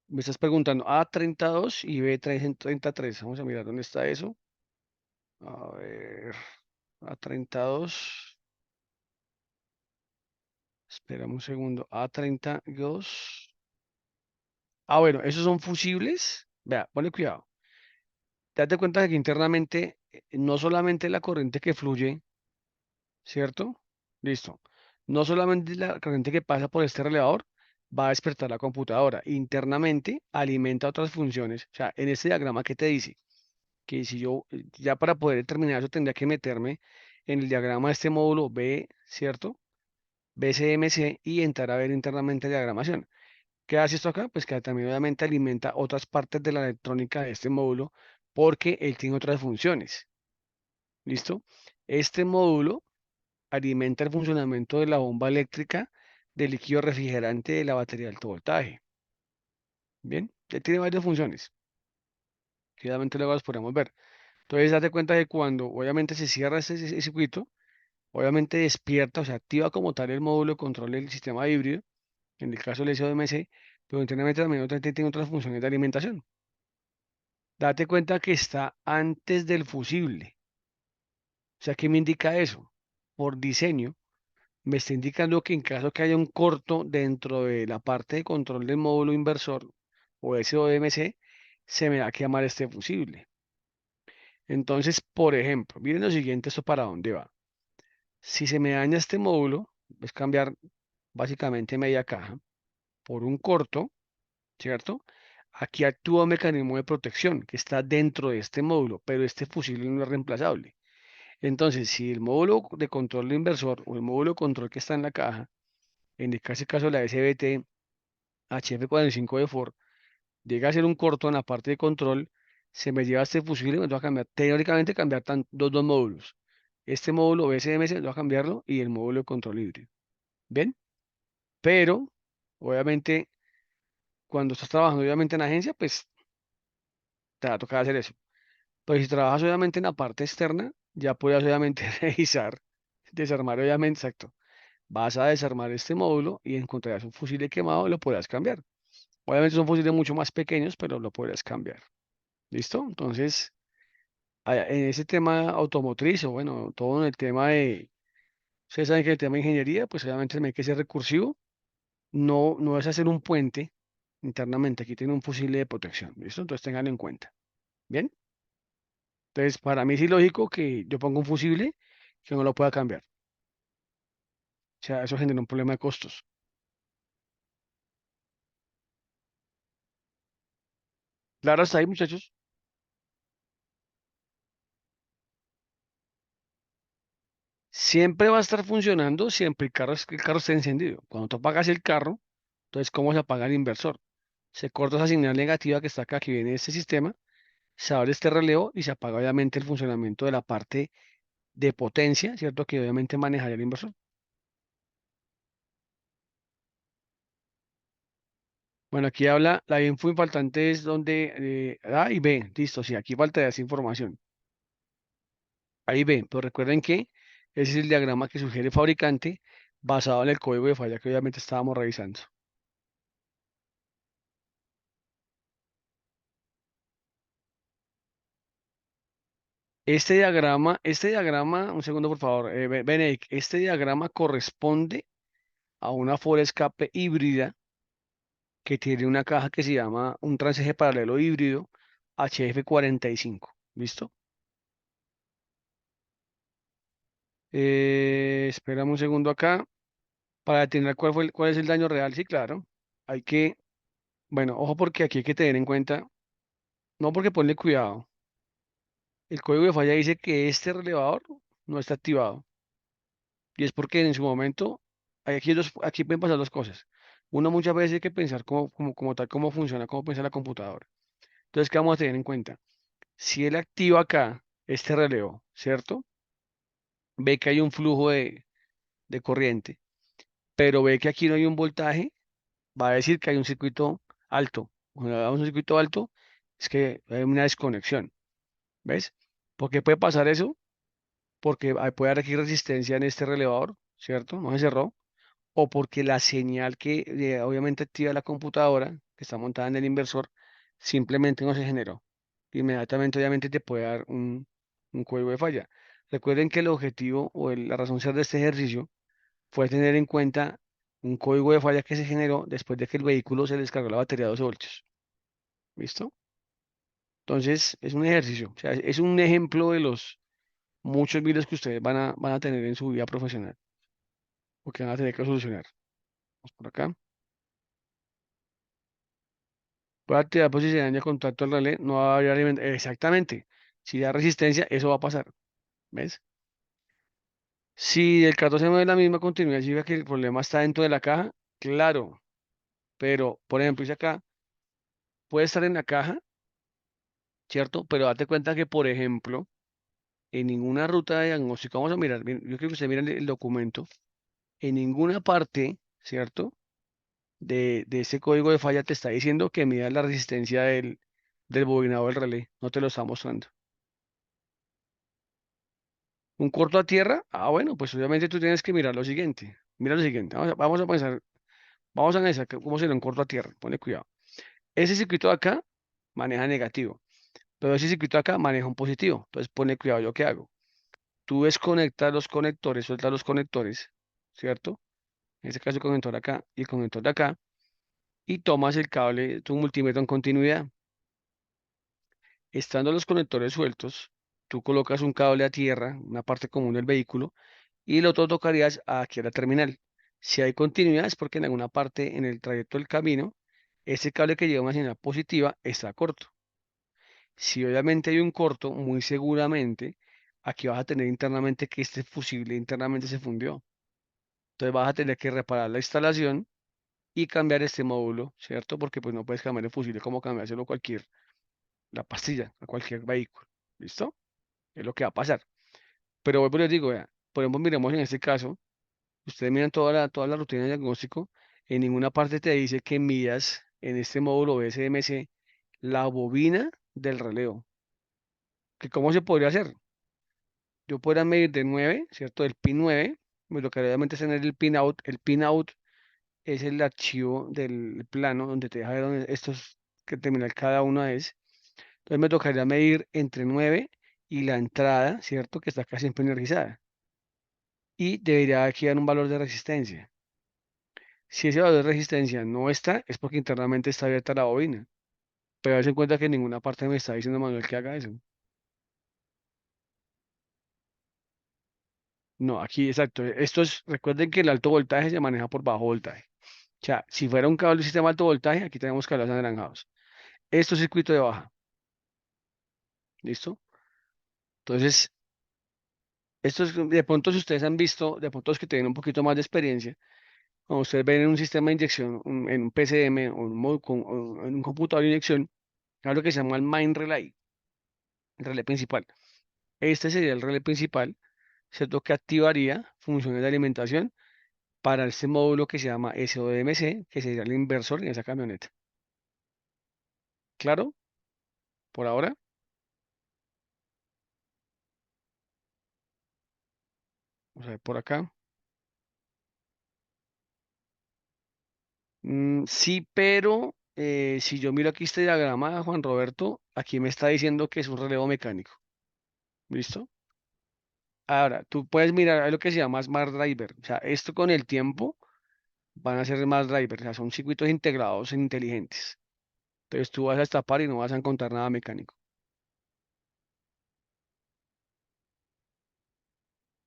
me estás preguntando A 32 y B 333. Vamos a mirar dónde está eso. A ver. A32. Espera un segundo. A32. Bueno, esos son fusibles. Vea, ponle cuidado. Date cuenta que aquí internamente no solamente la corriente que fluye, ¿cierto? Listo. No solamente la corriente que pasa por este relevador va a despertar la computadora. Internamente alimenta otras funciones. O sea, en este diagrama, ¿qué te dice? Que si yo, ya para poder determinar eso, tendría que meterme en el diagrama de este módulo B, ¿cierto? BCMC y entrar a ver internamente la diagramación. ¿Qué hace esto acá? Pues que también obviamente alimenta otras partes de la electrónica de este módulo porque él tiene otras funciones. ¿Listo? Este módulo alimenta el funcionamiento de la bomba eléctrica del líquido refrigerante de la batería de alto voltaje. Bien, ya tiene varias funciones que obviamente luego las podemos ver. Entonces, date cuenta que cuando obviamente se cierra ese circuito, obviamente despierta, o sea, activa como tal el módulo de control del sistema híbrido, en el caso del SODMC, pero internamente también tiene otras funciones de alimentación. Date cuenta que está antes del fusible. O sea, ¿qué me indica eso? Por diseño, me está indicando que en caso que haya un corto dentro de la parte de control del módulo inversor o SODMC, se me va a quemar este fusible. Entonces, por ejemplo, miren lo siguiente, ¿esto para dónde va? Si se me daña este módulo, es cambiar básicamente media caja por un corto, ¿cierto? Aquí actúa un mecanismo de protección que está dentro de este módulo, pero este fusible no es reemplazable. Entonces, si el módulo de control de inversor o el módulo de control que está en la caja, en este caso la SBT HF45 de Ford, llega a ser un corto en la parte de control, se me lleva este fusible y me va a cambiar, teóricamente cambiar dos módulos. Este módulo BSMS va a cambiarlo y el módulo de control híbrido. ¿Bien? Pero, obviamente, cuando estás trabajando obviamente en agencia, pues te va a tocar hacer eso. Pues si trabajas obviamente en la parte externa, ya puedes obviamente revisar, desarmar obviamente, exacto. Vas a desarmar este módulo y encontrarás un fusible quemado y lo podrás cambiar. Obviamente son fusiles mucho más pequeños, pero lo podrás cambiar. ¿Listo? Entonces, en ese tema automotriz, o bueno, todo en el tema de, ustedes saben que el tema de ingeniería, pues obviamente también hay que ser recursivo. No es hacer un puente internamente, aquí tiene un fusible de protección. ¿Listo? Entonces tenganlo en cuenta. Bien. Entonces, para mí es ilógico que yo ponga un fusible que no lo pueda cambiar. O sea, eso genera un problema de costos. Claro, hasta ahí, muchachos. Siempre va a estar funcionando siempre el carro esté encendido. Cuando tú apagas el carro, entonces, ¿cómo se apaga el inversor? Se corta esa señal negativa que está acá, que viene de este sistema, se abre este relevo y se apaga obviamente el funcionamiento de la parte de potencia, ¿cierto? Que obviamente manejaría el inversor. Bueno, aquí habla, la info importante es donde A y B, listo, sí, aquí falta esa información. Ahí ven, pero recuerden que ese es el diagrama que sugiere el fabricante basado en el código de falla que obviamente estábamos revisando. Un segundo por favor, Benedict, este diagrama corresponde a una for escape híbrida que tiene una caja que se llama un transeje paralelo híbrido HF45. ¿Listo? Espérame un segundo acá para determinar cuál es el daño real. Sí, claro. Hay que, bueno, ojo porque aquí hay que tener en cuenta, no porque ponle cuidado. El código de falla dice que este relevador no está activado. Y es porque en su momento, aquí pueden pasar dos cosas. Uno muchas veces hay que pensar como tal, cómo funciona, cómo piensa la computadora. Entonces, ¿qué vamos a tener en cuenta? Si él activa acá este relevo, ¿cierto? Ve que hay un flujo de corriente, pero ve que aquí no hay un voltaje, va a decir que hay un circuito alto. Cuando hagamos un circuito alto, es que hay una desconexión. ¿Ves? ¿Por qué puede pasar eso? Porque puede haber aquí resistencia en este relevador, ¿cierto? No se cerró. O porque la señal que obviamente activa la computadora, que está montada en el inversor, simplemente no se generó. Inmediatamente, obviamente, te puede dar un código de falla. Recuerden que el objetivo o la razón ser de este ejercicio fue tener en cuenta un código de falla que se generó después de que el vehículo se le descargó la batería de 12 voltios. ¿Listo? Entonces, es un ejercicio, o sea, es un ejemplo de los muchos virus que ustedes van a tener en su vida profesional o que van a tener que solucionar. Vamos por acá. Puede activar pues si se daña contacto al relé, no va a haber alimentación. Exactamente. Si da resistencia, eso va a pasar. ¿Ves? Si el carro se mueve en la misma continuidad, significa que el problema está dentro de la caja, claro. Pero, por ejemplo, dice acá, puede estar en la caja, ¿cierto? Pero date cuenta que, por ejemplo, en ninguna ruta de diagnóstico, vamos a mirar, bien, yo creo que usted mira el documento, en ninguna parte, ¿cierto? De ese código de falla te está diciendo que mida la resistencia del bobinado del relé, no te lo está mostrando. Un corto a tierra, bueno, pues obviamente tú tienes que mirar lo siguiente. Mira lo siguiente, vamos a pensar, vamos a analizar cómo será un corto a tierra, ponle cuidado. Ese circuito de acá maneja negativo, pero ese circuito de acá maneja un positivo, entonces ponle cuidado yo qué hago. Tú desconectas los conectores, sueltas los conectores, ¿cierto? En este caso el conector acá y el conector de acá, y tomas el cable, tu multímetro en continuidad. Estando los conectores sueltos, tú colocas un cable a tierra, una parte común del vehículo, y lo otro tocarías aquí a la terminal. Si hay continuidad es porque en alguna parte en el trayecto del camino, ese cable que lleva una señal positiva está corto. Si obviamente hay un corto, muy seguramente aquí vas a tener internamente que este fusible internamente se fundió. Entonces vas a tener que reparar la instalación y cambiar este módulo, ¿cierto? Porque pues no puedes cambiar el fusible como cambiárselo a la pastilla, a cualquier vehículo. ¿Listo? Es lo que va a pasar. Pero vuelvo y les digo, vea, por ejemplo, miremos en este caso. Ustedes miran toda la rutina de diagnóstico, en ninguna parte te dice que midas en este módulo BSMC la bobina del relevo. ¿Que cómo se podría hacer? Yo podría medir de 9, ¿cierto? Del pin 9, pues lo que obviamente es tener el pin out. El pin out es el archivo del plano donde te deja ver dónde estos que terminal cada una es. Entonces me tocaría medir entre 9 y la entrada, ¿cierto? Que está casi siempre energizada. Y debería aquí dar un valor de resistencia. Si ese valor de resistencia no está, es porque internamente está abierta la bobina. Pero darse en cuenta que en ninguna parte me está diciendo Manuel que haga eso. No, aquí exacto. Recuerden que el alto voltaje se maneja por bajo voltaje. O sea, si fuera un cable de sistema alto voltaje, aquí tenemos cables anaranjados. Esto es circuito de baja. ¿Listo? Entonces, de pronto, si ustedes han visto, de pronto los que tienen un poquito más de experiencia, cuando ustedes ven en un sistema de inyección, en un PCM o o en un computador de inyección, hay algo que se llama el main relay, el relé principal. Este sería el relé principal, ¿cierto? Que activaría funciones de alimentación para este módulo que se llama SODMC, que sería el inversor en esa camioneta. ¿Claro? Por ahora. Vamos a ver por acá. Sí, pero si yo miro aquí este diagrama, Juan Roberto, aquí me está diciendo que es un relevo mecánico. ¿Listo? Ahora, tú puedes mirar a lo que se llama Smart Driver. O sea, esto con el tiempo van a ser Smart Driver. O sea, son circuitos integrados inteligentes. Entonces tú vas a destapar y no vas a encontrar nada mecánico.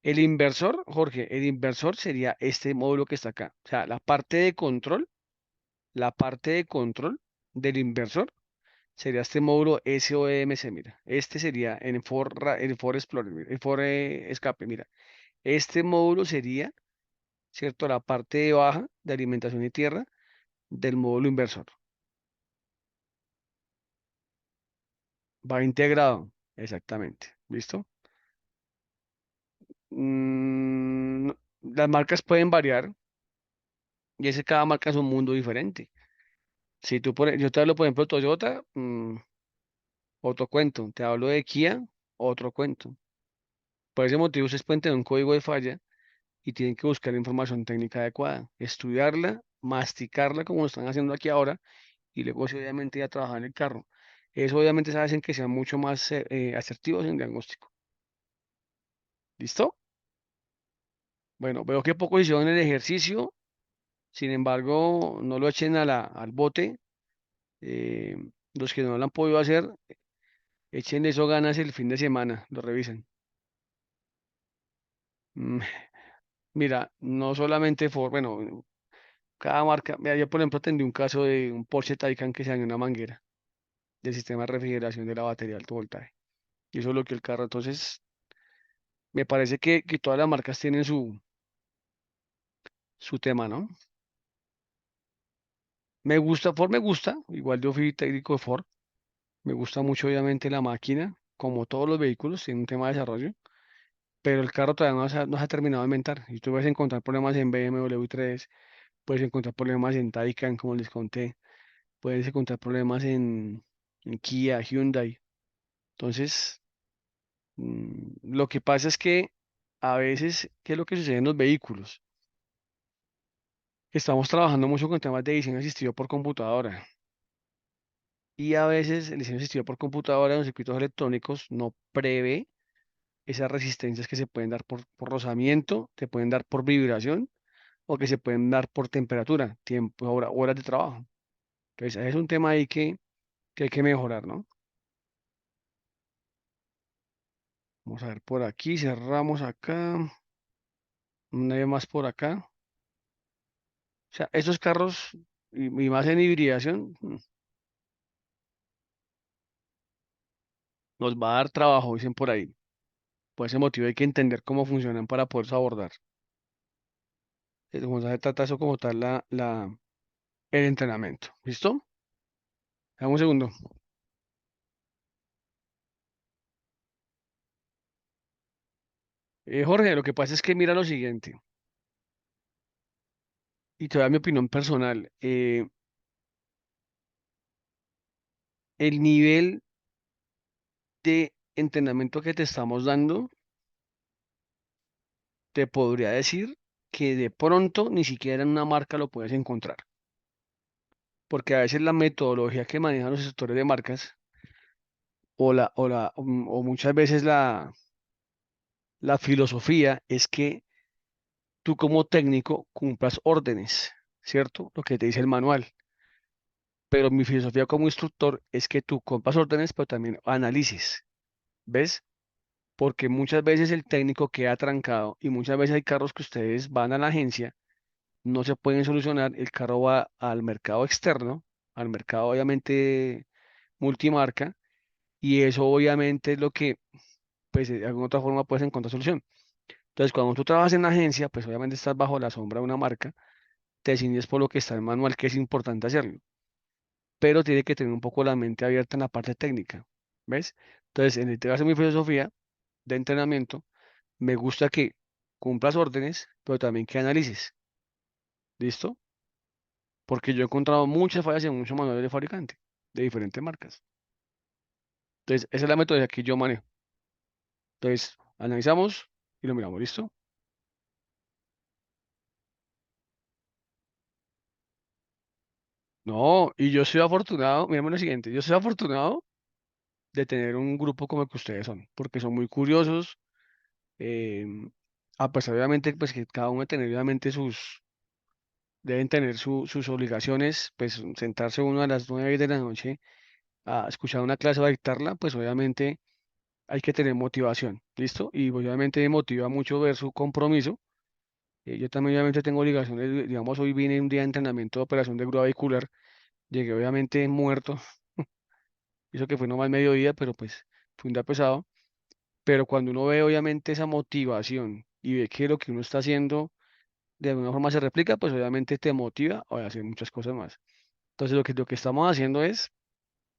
El inversor, Jorge, el inversor sería este módulo que está acá. O sea, la parte de control del inversor sería este módulo SOMC, mira. Este sería en For Explorer, mira, en For Escape, mira. Este módulo sería, ¿cierto? La parte de baja de alimentación y tierra del módulo inversor. Va integrado, exactamente. ¿Listo? Mm, las marcas pueden variar y ese cada marca es un mundo diferente. Si yo te hablo, por ejemplo, de Toyota, otro cuento. Te hablo de Kia, otro cuento. Por ese motivo, ustedes pueden tener un código de falla y tienen que buscar la información técnica adecuada, estudiarla, masticarla como lo están haciendo aquí ahora y luego, sí, obviamente, ir a trabajar en el carro. Eso, obviamente, se hacen que sean mucho más asertivos en diagnóstico. ¿Listo? Bueno, veo que poco hicieron el ejercicio, sin embargo, no lo echen al bote. Eh, los que no lo han podido hacer, echen eso ganas el fin de semana, lo revisen. Mm, Mira, no solamente Ford, bueno, cada marca, mira, yo por ejemplo atendí un caso de un Porsche Taycan que se dañó una manguera del sistema de refrigeración de la batería de alto voltaje. Y eso es lo que el carro, entonces, me parece que todas las marcas tienen su tema, ¿no? Me gusta, Ford me gusta, igual yo fui técnico de Ford, me gusta mucho obviamente la máquina, como todos los vehículos, tiene un tema de desarrollo, pero el carro todavía no se ha terminado de inventar. Y tú vas a encontrar problemas en BMW 3, puedes encontrar problemas en Taycan, como les conté, puedes encontrar problemas en Kia, Hyundai. Entonces, lo que pasa es que a veces, ¿qué es lo que sucede en los vehículos? Estamos trabajando mucho con temas de diseño asistido por computadora. Y a veces el diseño asistido por computadora en los circuitos electrónicos no prevé esas resistencias que se pueden dar por rozamiento, te pueden dar por vibración o que se pueden dar por temperatura, tiempo, horas de trabajo. Entonces, es un tema ahí que hay que mejorar, ¿no? Vamos a ver por aquí, cerramos acá, no hay más por acá. O sea, estos carros, y más en hibridación, nos va a dar trabajo, dicen por ahí. Por ese motivo hay que entender cómo funcionan para poderlos abordar. Vamos a trata eso como tal el entrenamiento. ¿Listo? Dame un segundo. Jorge, lo que pasa es que mira lo siguiente, y te doy mi opinión personal. El nivel de entrenamiento que te estamos dando, te podría decir que de pronto ni siquiera en una marca lo puedes encontrar, porque a veces la metodología que manejan los gestores de marcas o muchas veces la filosofía es que tú como técnico cumplas órdenes, ¿cierto? Lo que te dice el manual. Pero mi filosofía como instructor es que tú cumplas órdenes, pero también analices, ¿ves? Porque muchas veces el técnico queda trancado y muchas veces hay carros que ustedes van a la agencia, no se pueden solucionar, el carro va al mercado externo, al mercado obviamente multimarca, y eso obviamente es lo que, pues de alguna otra forma puedes encontrar solución. Entonces, cuando tú trabajas en la agencia, pues obviamente estás bajo la sombra de una marca, te decides por lo que está en el manual, que es importante hacerlo, pero tiene que tener un poco la mente abierta en la parte técnica, ¿ves? Entonces, en el caso de mi filosofía de entrenamiento, me gusta que cumplas órdenes, pero también que analices, ¿listo? Porque yo he encontrado muchas fallas en muchos manuales de fabricante, de diferentes marcas. Entonces, esa es la metodología que yo manejo. Entonces, analizamos y lo miramos, ¿listo? No, y yo soy afortunado, mirame lo siguiente, yo soy afortunado de tener un grupo como el que ustedes son, porque son muy curiosos, eh, a pesar obviamente pues que cada uno deben tener sus obligaciones, pues sentarse uno a las 9 de la noche a escuchar una clase o a dictarla, pues obviamente hay que tener motivación, ¿listo? Y obviamente me motiva mucho ver su compromiso. Yo también obviamente tengo obligaciones, digamos, hoy vine un día de entrenamiento de operación de grúa vehicular, llegué obviamente muerto, eso que fue nomás mediodía, pero pues fue un día pesado. Pero cuando uno ve obviamente esa motivación y ve que lo que uno está haciendo de alguna forma se replica, pues obviamente te motiva a hacer muchas cosas más. Entonces lo que estamos haciendo es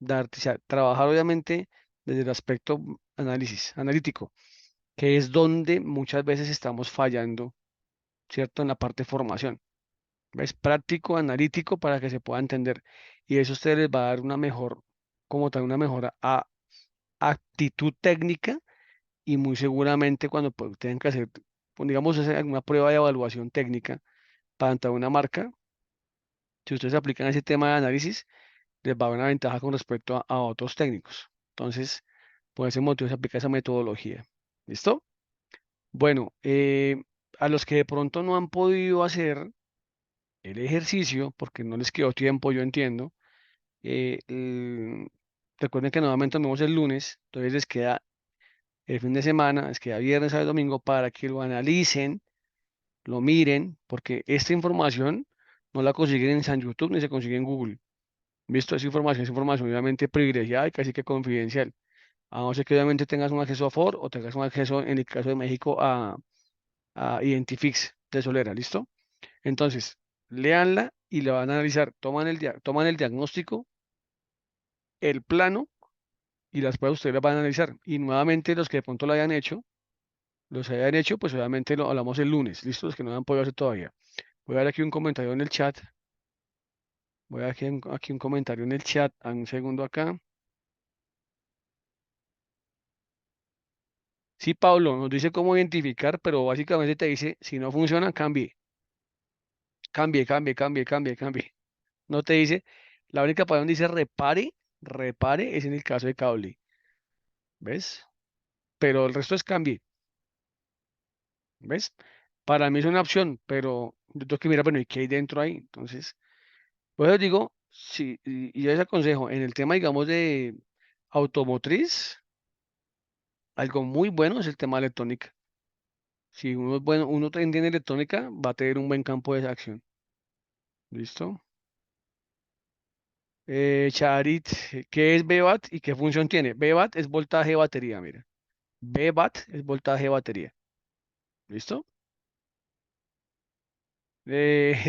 o sea, trabajar obviamente desde el aspecto analítico, que es donde muchas veces estamos fallando, ¿cierto? En la parte de formación. Es práctico, analítico para que se pueda entender. Y eso a ustedes les va a dar una mejor, como tal, una mejor actitud técnica y muy seguramente cuando pues, tengan que hacer, pues, digamos, hacer alguna prueba de evaluación técnica para entrar a una marca, si ustedes aplican ese tema de análisis, les va a dar una ventaja con respecto a otros técnicos. Entonces, por ese motivo se aplica esa metodología. ¿Listo? Bueno, a los que de pronto no han podido hacer el ejercicio, porque no les quedó tiempo, yo entiendo, recuerden que nuevamente nos vemos el lunes, entonces les queda el fin de semana, les queda viernes, sábado y domingo para que lo analicen, lo miren, porque esta información no la consiguen en San YouTube ni se consigue en Google. Visto, es información obviamente privilegiada y casi que confidencial. A no ser que obviamente tengas un acceso a FOR o tengas un acceso, en el caso de México, a Identifix de Solera, ¿listo? Entonces, léanla y la van a analizar. Toman el diagnóstico, el plano y las pruebas ustedes las van a analizar. Y nuevamente los que de pronto lo hayan hecho, pues obviamente lo hablamos el lunes, ¿listo? Los que no lo han podido hacer todavía. Voy a dar aquí un comentario en el chat. Voy a dar aquí un comentario en el chat. Un segundo acá. Sí, Pablo, nos dice cómo identificar, pero básicamente te dice, si no funciona, cambie, cambie. No te dice, la única palabra donde dice repare es en el caso de cable, ¿ves? Pero el resto es cambie, ¿ves? Para mí es una opción, pero yo tengo que mirar, bueno, ¿y qué hay dentro ahí? Entonces, pues yo digo, sí, y yo les aconsejo, en el tema, digamos, de automotriz, algo muy bueno es el tema de electrónica. Si uno es bueno, uno entiende electrónica, va a tener un buen campo de acción. ¿Listo? Charit, ¿qué es BBAT y qué función tiene? BBAT es voltaje de batería, mira. BBAT es voltaje de batería. ¿Listo?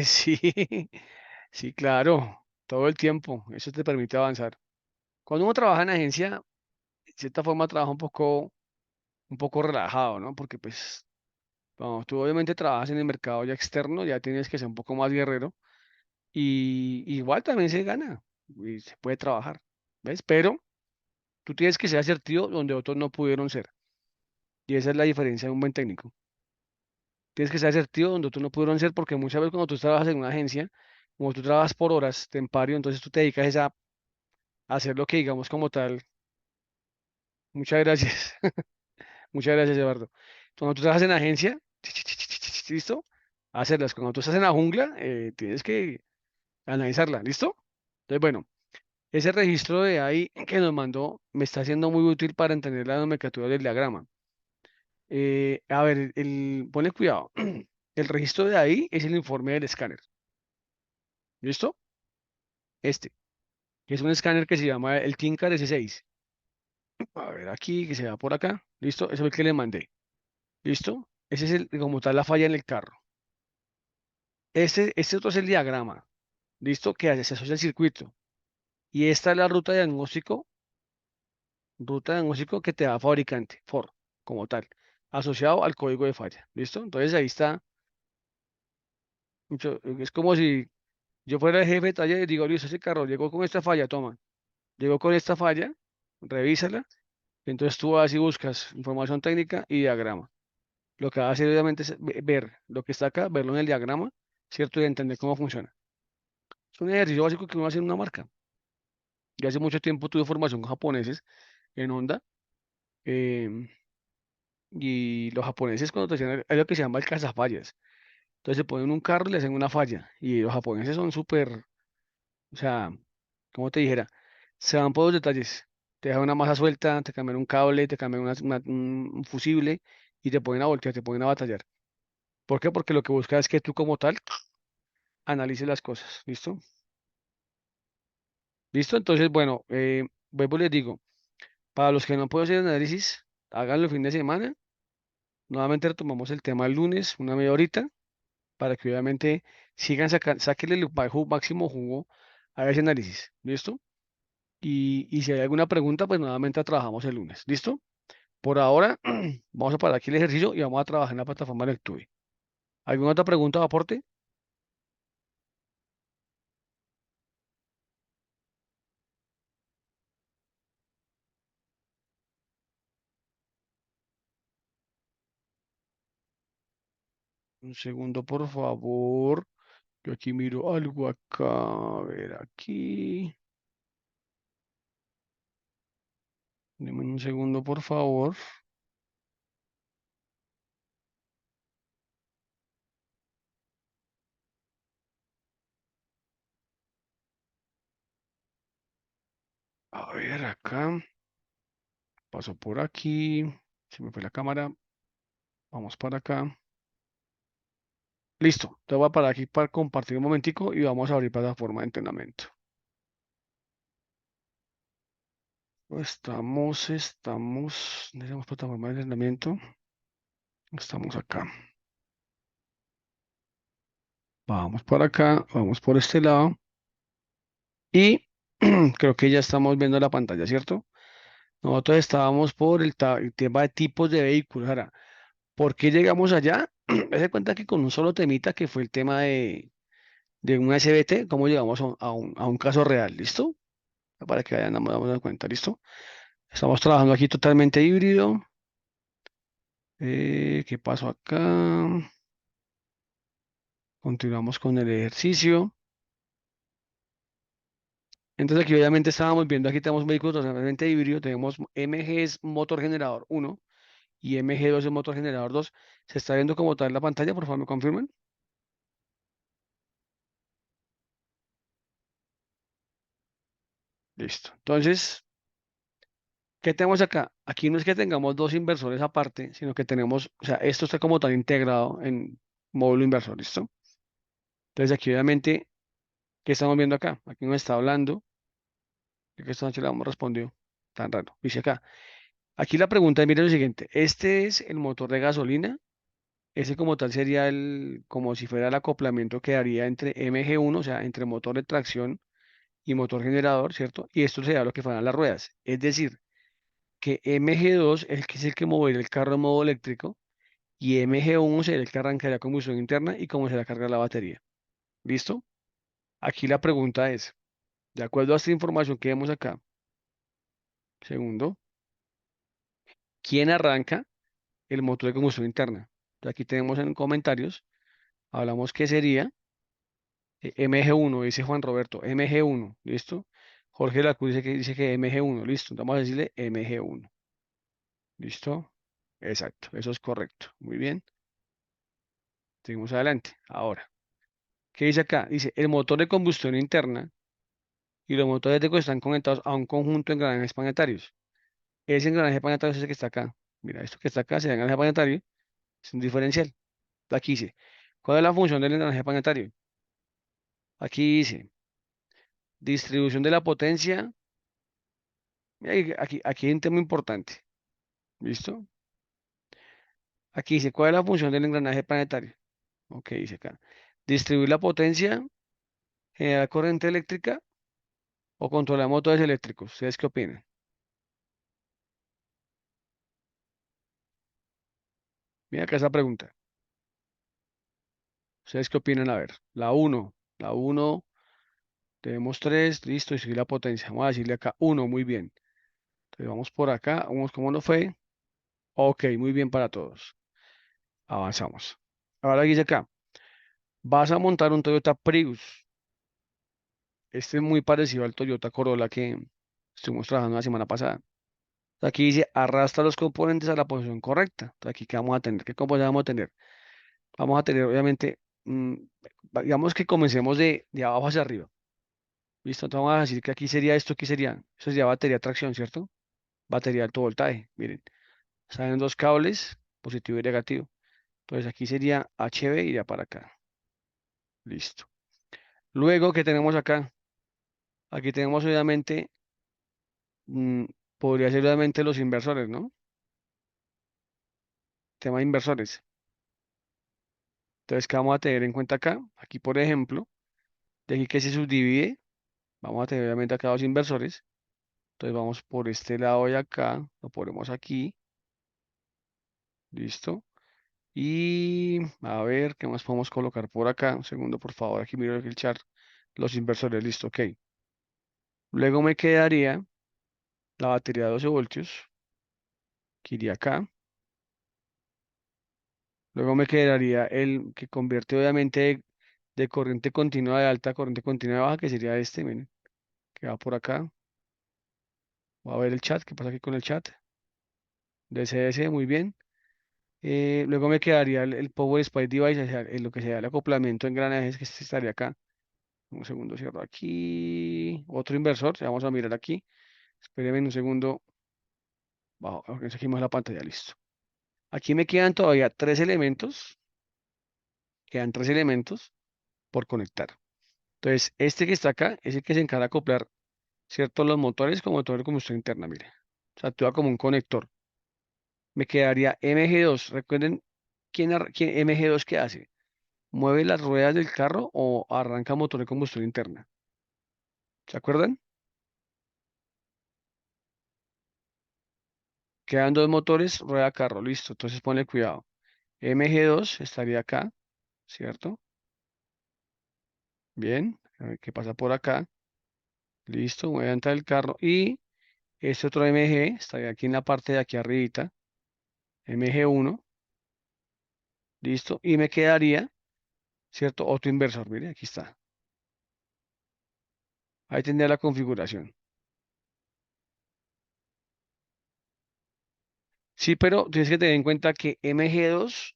Sí, sí, claro, todo el tiempo. Eso te permite avanzar. Cuando uno trabaja en agencia, de cierta forma trabaja un poco relajado, ¿no? Porque pues, cuando tú obviamente trabajas en el mercado ya externo, ya tienes que ser un poco más guerrero. Y igual también se gana y se puede trabajar, ¿ves? Pero tú tienes que ser asertivo donde otros no pudieron ser. Y esa es la diferencia de un buen técnico. Tienes que ser asertivo donde otros no pudieron ser porque muchas veces cuando tú trabajas en una agencia, como tú trabajas por horas, tempario, entonces tú te dedicas es a hacer lo que digamos como tal. Muchas gracias. Muchas gracias, Eduardo. Cuando tú trabajas en agencia, ¿listo? Hacerlas. Cuando tú estás en la jungla, tienes que analizarla, ¿listo? Entonces, bueno. Ese registro de ahí que nos mandó me está siendo muy útil para entender la nomenclatura del diagrama. A ver, ponle cuidado. El registro de ahí es el informe del escáner. ¿Listo? Este, que es un escáner que se llama el Tinker S6. A ver, aquí, que se va por acá. ¿Listo? Ese es el que le mandé. ¿Listo? Ese es como tal la falla en el carro. Este otro es el diagrama. ¿Listo? Que se asocia al circuito. Y esta es la ruta de diagnóstico que te da fabricante, Ford, como tal, asociado al código de falla. ¿Listo? Entonces ahí está. Es como si yo fuera el jefe de taller y digo, listo, ese carro llegó con esta falla, toma. Llegó con esta falla, revísala. Entonces tú vas y buscas información técnica y diagrama. Lo que va a hacer obviamente es ver lo que está acá, verlo en el diagrama, ¿cierto? Y entender cómo funciona. Es un ejercicio básico que uno hace en una marca. Yo hace mucho tiempo tuve formación con japoneses en Honda. em, y los japoneses cuando te hacían hay lo que se llama el cazafallas. Entonces se ponen un carro y le hacen una falla. Y los japoneses son súper, o sea, como te dijera, se van por los detalles. Te dejan una masa suelta, te cambian un cable, te cambian un fusible y te ponen a voltear, te ponen a batallar. ¿Por qué? Porque lo que busca es que tú como tal analices las cosas. ¿Listo? ¿Listo? Entonces, bueno, vuelvo y les digo, para los que no pueden hacer análisis, háganlo el fin de semana. Nuevamente retomamos el tema el lunes, una media horita, para que obviamente sigan sacando, sáquenle el máximo jugo a ese análisis. ¿Listo? Y si hay alguna pregunta, pues nuevamente trabajamos el lunes. ¿Listo? Por ahora, vamos a parar aquí el ejercicio y vamos a trabajar en la plataforma del TUI. ¿Alguna otra pregunta o aporte? Un segundo, por favor. Yo aquí miro algo acá. A ver, aquí. Deme un segundo, por favor. A ver, acá, paso por aquí, se me fue la cámara, vamos para acá. Listo, te voy a parar aquí para compartir un momentico y vamos a abrir plataforma de entrenamiento. Necesitamos plataforma de entrenamiento. Estamos acá. Vamos por acá, vamos por este lado y creo que ya estamos viendo la pantalla, ¿cierto? Nosotros estábamos por el tema de tipos de vehículos. Ahora, ¿por qué llegamos allá? Me de cuenta que con un solo temita que fue el tema de un SBT, cómo llegamos a un caso real, ¿listo? Para que vayan dando cuenta, ¿listo? Estamos trabajando aquí totalmente híbrido. ¿Qué pasó acá? Continuamos con el ejercicio. Entonces aquí obviamente estábamos viendo, aquí tenemos vehículos totalmente híbridos, tenemos MG es motor generador uno y MG2 es motor generador 2. ¿Se está viendo como tal la pantalla? Por favor, me confirmen. Listo. Entonces, ¿qué tenemos acá? Aquí no es que tengamos dos inversores aparte, sino que tenemos, o sea, esto está como tal integrado en módulo inversor, ¿listo? Entonces aquí obviamente, ¿qué estamos viendo acá? Aquí nos está hablando, de que esta noche le hemos respondido, tan raro. Dice acá, aquí la pregunta es, mire lo siguiente, este es el motor de gasolina. Ese como tal sería como si fuera el acoplamiento que haría entre MG1, o sea, entre motor de tracción y motor generador, ¿cierto? Y esto sería lo que fueran las ruedas. Es decir, que MG2 es el que movería el carro en modo eléctrico y MG1 sería el que arrancaría combustión interna y cómo se le carga la batería. ¿Listo? Aquí la pregunta es, de acuerdo a esta información que vemos acá, segundo, ¿quién arranca el motor de combustión interna? Aquí tenemos en comentarios, hablamos que sería MG1, dice Juan Roberto, MG1, ¿listo? Jorge Lacuz dice que MG1, listo. Vamos a decirle MG1, ¿listo? Exacto, eso es correcto. Muy bien, seguimos adelante. Ahora, ¿qué dice acá? Dice, el motor de combustión interna y los motores de cohete están conectados a un conjunto de engranajes planetarios. Ese engranaje planetario es el que está acá. Mira, esto que está acá, ese engranaje planetario, es un diferencial. Aquí dice, ¿cuál es la función del engranaje planetario? Aquí dice, distribución de la potencia. Mira, aquí hay un tema importante. ¿Listo? Aquí dice, ¿cuál es la función del engranaje planetario? Ok, dice acá. Distribuir la potencia, generar corriente eléctrica o controlar motores eléctricos. ¿Ustedes qué opinan? Mira acá esa pregunta. ¿Ustedes qué opinan? A ver, la uno, tenemos tres, listo, y seguir la potencia. Vamos a decirle acá uno, muy bien. Entonces vamos por acá, vamos cómo nos fue. Ok, muy bien para todos. Avanzamos. Ahora dice acá, vas a montar un Toyota Prius. Este es muy parecido al Toyota Corolla que estuvimos trabajando la semana pasada. Aquí dice arrastra los componentes a la posición correcta. Entonces, aquí, ¿qué vamos a tener? ¿Qué componentes vamos a tener? Vamos a tener, obviamente, digamos que comencemos de abajo hacia arriba. ¿Listo? Entonces vamos a decir que aquí sería esto, aquí sería, eso sería batería de tracción, ¿cierto? Batería de alto voltaje. Miren, salen dos cables, positivo y negativo. Entonces aquí sería HV y iría para acá. Listo. Luego, ¿qué tenemos acá? Aquí tenemos, obviamente, mm, podría ser, obviamente, los inversores, ¿no? Tema de inversores. Entonces, ¿qué vamos a tener en cuenta acá? Aquí, por ejemplo, de aquí que se subdivide, vamos a tener obviamente acá dos inversores. Entonces vamos por este lado de acá, lo ponemos aquí, listo. Y a ver, ¿qué más podemos colocar por acá? Un segundo, por favor, aquí miro el chat. Los inversores, listo, ok. Luego me quedaría la batería de 12 voltios, que iría acá. Luego me quedaría el que convierte obviamente de corriente continua de alta a corriente continua de baja, que sería este, miren, que va por acá. Voy a ver el chat, ¿qué pasa aquí con el chat? DCS, muy bien. Luego me quedaría el Power Spice Device, o sea, lo que sea el acoplamiento en engranajes que este estaría acá. Un segundo, cierro aquí. Otro inversor, vamos a mirar aquí. Espéreme un segundo. Bajo, ok, seguimos la pantalla, listo. Aquí me quedan todavía quedan tres elementos por conectar. Entonces, este que está acá es el que se encarga de acoplar, ¿cierto? Los motores con motor de combustión interna, mire. O sea, actúa como un conector. Me quedaría MG2. Recuerden, quién MG2 qué hace? ¿Mueve las ruedas del carro o arranca motor de combustión interna? ¿Se acuerdan? Quedan dos motores, rueda carro, listo. Entonces ponle cuidado. MG2 estaría acá, ¿cierto? Bien, a ver qué pasa por acá. Listo, voy a entrar el carro y este otro MG estaría aquí en la parte de aquí arribita, MG1, listo, y me quedaría, ¿cierto? Otro inversor, mire, aquí está. Ahí tendría la configuración. Sí, pero tienes que tener en cuenta que MG2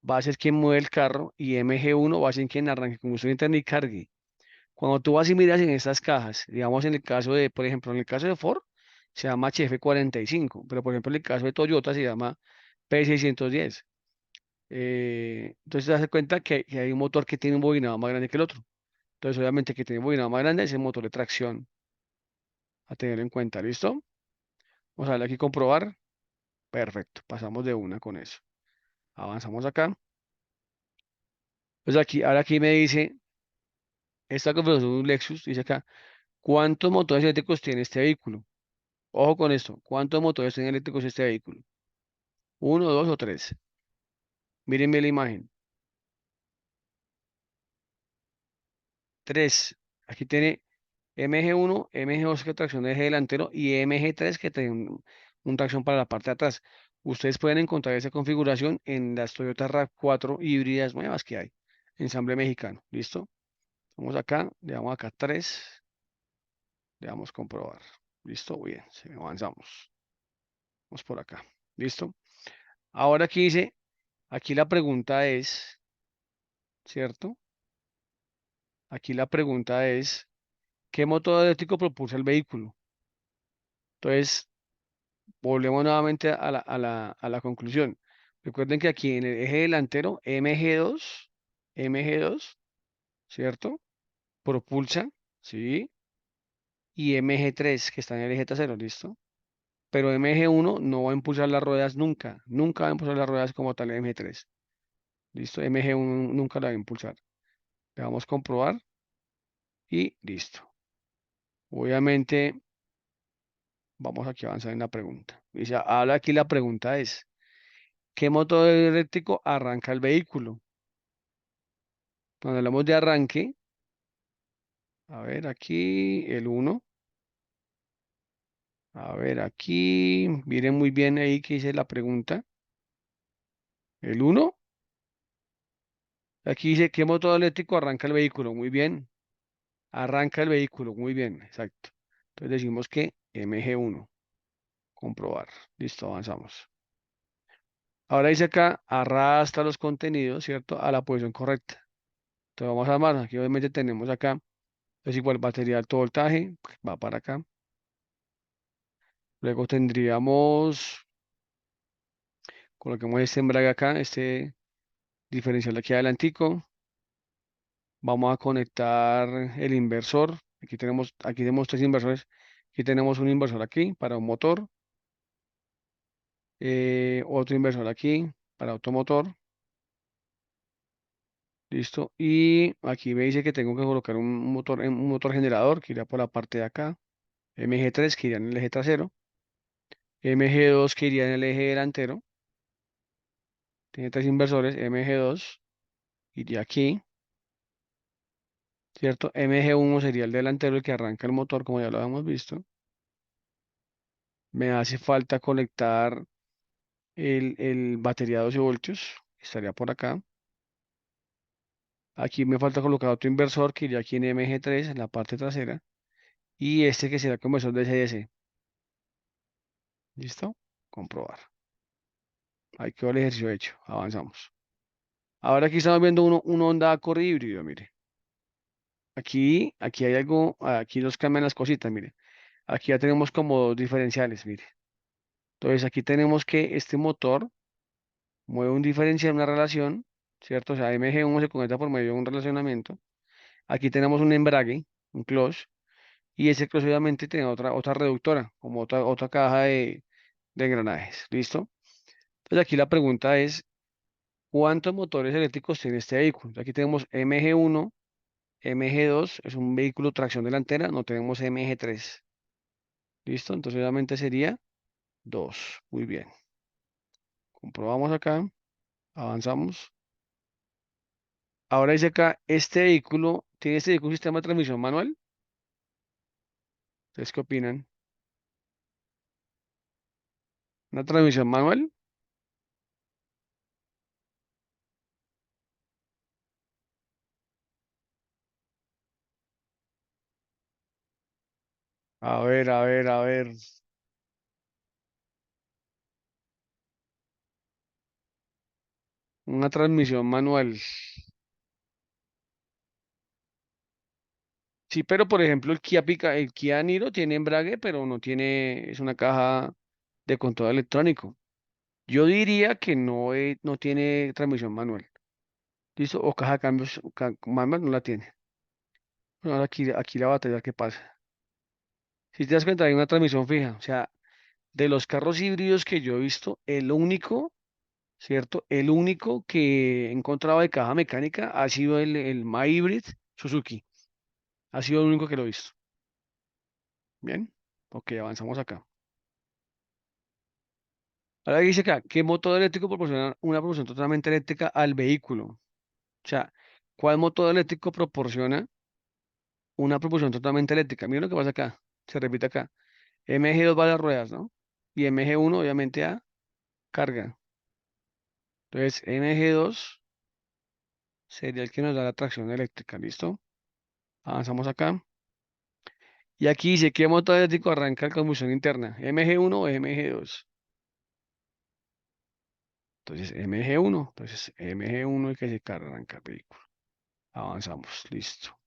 va a ser quien mueve el carro y MG1 va a ser quien arranque combustión interna y cargue. Cuando tú vas y miras en estas cajas, digamos en el caso de, por ejemplo, en el caso de Ford, se llama HF45, pero por ejemplo en el caso de Toyota se llama P610. Entonces te das cuenta que hay un motor que tiene un bobinado más grande que el otro. Entonces obviamente que tiene un bobinado más grande es el motor de tracción a tener en cuenta. ¿Listo? Vamos a darle aquí comprobar. Perfecto. Pasamos de una con eso. Avanzamos acá. Pues aquí, ahora aquí me dice, esta configuración de un Lexus, dice acá, ¿cuántos motores eléctricos tiene este vehículo? Ojo con esto. ¿Cuántos motores tiene eléctricos este vehículo? ¿Uno, dos o tres? Mírenme la imagen. Tres. Aquí tiene MG1, MG2 que tracción de eje delantero y MG3 que tiene un tracción para la parte de atrás. Ustedes pueden encontrar esa configuración en las Toyota RAV4 híbridas nuevas que hay. Ensamble mexicano. ¿Listo? Vamos acá, le damos acá 3, le damos comprobar. ¿Listo? Bien, sí, avanzamos. Vamos por acá. ¿Listo? Ahora aquí dice, aquí la pregunta es, ¿cierto? Aquí la pregunta es, ¿qué motor eléctrico propulsa el vehículo? Entonces, volvemos nuevamente a la conclusión. Recuerden que aquí en el eje delantero, MG2, ¿cierto? Propulsa, ¿sí? Y MG3, que está en el eje trasero, ¿listo? Pero MG1 no va a impulsar las ruedas nunca, nunca va a impulsar las ruedas como tal MG3, ¿listo? MG1 nunca la va a impulsar. Le vamos a comprobar y listo. Obviamente, vamos aquí a avanzar en la pregunta. Dice, ahora aquí la pregunta es, ¿qué motor eléctrico arranca el vehículo? Cuando hablamos de arranque, a ver aquí el uno. A ver aquí, miren muy bien ahí que hice la pregunta. El uno. Aquí dice, ¿qué motor eléctrico arranca el vehículo? Muy bien. Arranca el vehículo, muy bien, exacto. Entonces decimos que MG1. Comprobar. Listo, avanzamos. Ahora dice acá, arrastra los contenidos, ¿cierto? A la posición correcta. Entonces vamos a armar. Aquí obviamente tenemos acá, es igual batería de alto voltaje, va para acá. Luego tendríamos, coloquemos este embrague acá, este diferencial de aquí adelantico. Vamos a conectar el inversor. Aquí tenemos tres inversores. Aquí tenemos un inversor aquí para un motor, otro inversor aquí para otro motor. Listo. Y aquí me dice que tengo que colocar un motor generador que iría por la parte de acá. MG3 que iría en el eje trasero. MG2 que iría en el eje delantero. Tiene tres inversores. MG2 iría aquí. ¿Cierto? MG1 sería el delantero, el que arranca el motor, como ya lo habíamos visto. Me hace falta conectar el batería 12 voltios. Estaría por acá. Aquí me falta colocar otro inversor que iría aquí en MG3, en la parte trasera. Y este que será conversor de CS. ¿Listo? Comprobar. Ahí quedó el ejercicio hecho. Avanzamos. Ahora aquí estamos viendo un Honda Accord híbrido, mire. Aquí hay algo, aquí nos cambian las cositas, mire. Aquí ya tenemos como dos diferenciales, mire. Entonces aquí tenemos que este motor mueve un diferencial, una relación, ¿cierto? O sea, MG1 se conecta por medio de un relacionamiento. Aquí tenemos un embrague, un clutch, y ese clutch obviamente tiene otra reductora, como otra caja de engranajes. ¿Listo? Entonces aquí la pregunta es, ¿cuántos motores eléctricos tiene este vehículo? Aquí tenemos MG1, MG2, es un vehículo tracción delantera, no tenemos MG3. ¿Listo? Entonces obviamente sería 2. Muy bien. Comprobamos acá, avanzamos. Ahora dice acá, ¿tiene este vehículo un sistema de transmisión manual? ¿Ustedes qué opinan? ¿Una transmisión manual? A ver, a ver, a ver. Una transmisión manual. Sí, pero por ejemplo el Kia Niro tiene embrague, pero no tiene, es una caja de control electrónico. Yo diría que no tiene transmisión manual. ¿Listo? O caja de cambios manual no la tiene. Bueno, ahora aquí la batalla, ¿qué pasa? Si te das cuenta, hay una transmisión fija. O sea, de los carros híbridos que yo he visto, el único, ¿cierto? El único que he encontrado de caja mecánica ha sido el MyHybrid Suzuki. Ha sido el único que lo he visto. Bien. Ok, avanzamos acá. Ahora dice acá, ¿qué motor eléctrico proporciona una propulsión totalmente eléctrica al vehículo? O sea, ¿cuál motor eléctrico proporciona una propulsión totalmente eléctrica? Mira lo que pasa acá. Se repite acá. MG2 va a las ruedas, ¿no? Y MG1 obviamente a carga. Entonces, MG2 sería el que nos da la tracción eléctrica, ¿listo? Avanzamos acá. Y aquí dice, ¿qué motor eléctrico arranca la combustión interna? ¿MG1 o MG2? Entonces, MG1. Entonces, MG1 es el que se arranca el vehículo. Avanzamos, listo.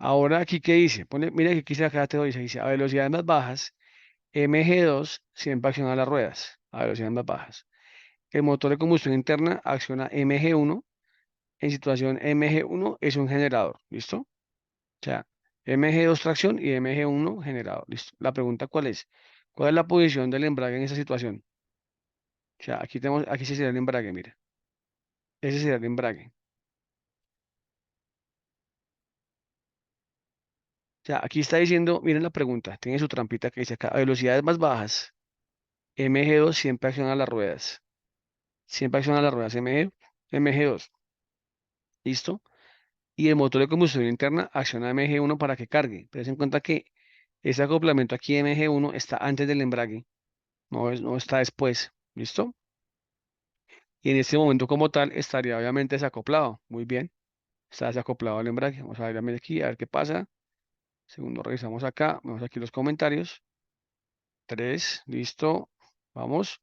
Ahora aquí, ¿qué dice? Mira que aquí se acá te lo dice, a velocidades más bajas, MG2 siempre acciona las ruedas, a velocidades más bajas. El motor de combustión interna acciona MG1, en situación MG1 es un generador, ¿listo? O sea, MG2 tracción y MG1 generador, ¿listo? La pregunta, ¿cuál es? ¿Cuál es la posición del embrague en esa situación? O sea, aquí sí sería el embrague, mira. Ese sería el embrague. O sea, aquí está diciendo, miren la pregunta, tiene su trampita que dice acá, a velocidades más bajas, MG2 siempre acciona las ruedas. Siempre acciona las ruedas MG2. ¿Listo? Y el motor de combustión interna acciona MG1 para que cargue. Pero ten en cuenta que ese acoplamiento aquí MG1 está antes del embrague, no está después. ¿Listo? Y en este momento como tal estaría obviamente desacoplado. Muy bien. Está desacoplado al embrague. Vamos a ver aquí, a ver qué pasa. Segundo, revisamos acá. Vemos aquí los comentarios. Tres, listo. Vamos.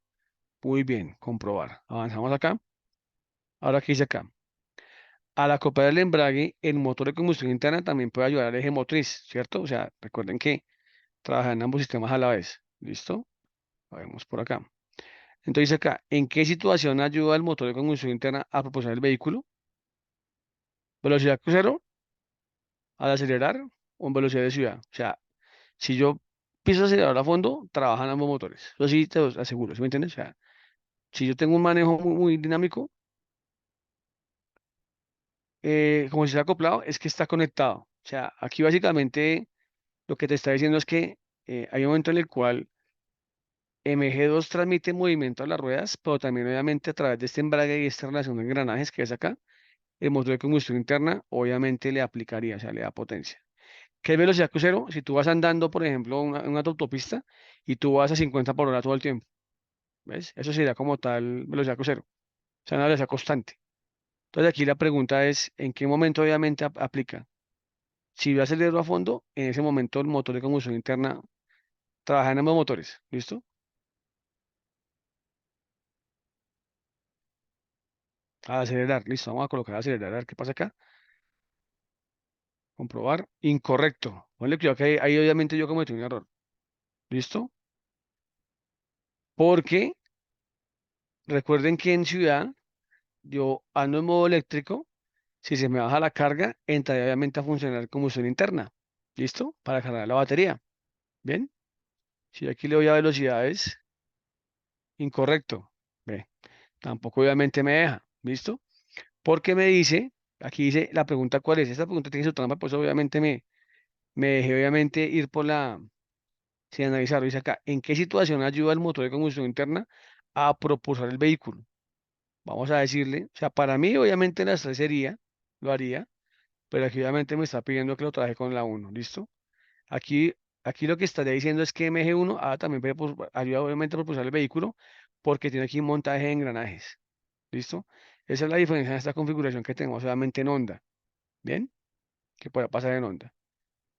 Muy bien, comprobar. Avanzamos acá. Ahora, ¿qué dice acá? Al acoplar el embrague, el motor de combustión interna también puede ayudar al eje motriz, ¿cierto? O sea, recuerden que trabajan en ambos sistemas a la vez. ¿Listo? Lo vemos por acá. Entonces acá, ¿en qué situación ayuda el motor de combustión interna a propulsar el vehículo? ¿Velocidad crucero al acelerar o en velocidad de ciudad? O sea, si yo piso el acelerador a fondo, trabajan ambos motores. Eso sí te lo aseguro, ¿sí me entiendes? O sea, si yo tengo un manejo muy dinámico, como si está acoplado, es que está conectado. O sea, aquí básicamente lo que te está diciendo es que hay un momento en el cual MG2 transmite movimiento a las ruedas, pero también obviamente a través de este embrague y esta relación de engranajes que es acá, el motor de combustión interna obviamente le aplicaría, o sea, le da potencia. ¿Qué es velocidad crucero? Si tú vas andando, por ejemplo, en una autopista y tú vas a 50 por hora todo el tiempo, ¿ves? Eso sería como tal velocidad crucero, o sea, una velocidad constante. Entonces aquí la pregunta es, ¿en qué momento obviamente aplica? Si yo acelero a fondo, en ese momento el motor de combustión interna trabaja en ambos motores, ¿listo? A acelerar, listo, vamos a colocar a acelerar, a ver qué pasa acá. Comprobar. Incorrecto. Ponle cuidado que ahí obviamente yo cometí un error. ¿Listo? Porque recuerden que en ciudad yo ando en modo eléctrico. Si se me baja la carga, entraría obviamente a funcionar combustión interna. ¿Listo? Para cargar la batería. Bien. Si aquí le doy a velocidades, incorrecto. Ve. Tampoco obviamente me deja. ¿Listo? Porque me dice, aquí dice la pregunta cuál es. Esta pregunta tiene su trampa, pues obviamente me dejé obviamente ir por la, sin analizarlo. Dice acá, ¿en qué situación ayuda el motor de combustión interna a propulsar el vehículo? Vamos a decirle, o sea, para mí obviamente las tres sería, lo haría, pero aquí obviamente me está pidiendo que lo traje con la uno. ¿Listo? Aquí, aquí lo que estaría diciendo es que MG1 también puede ayuda obviamente a propulsar el vehículo porque tiene aquí un montaje de engranajes. ¿Listo? Esa es la diferencia de esta configuración que tenemos solamente en Honda. ¿Bien? Que pueda pasar en Honda.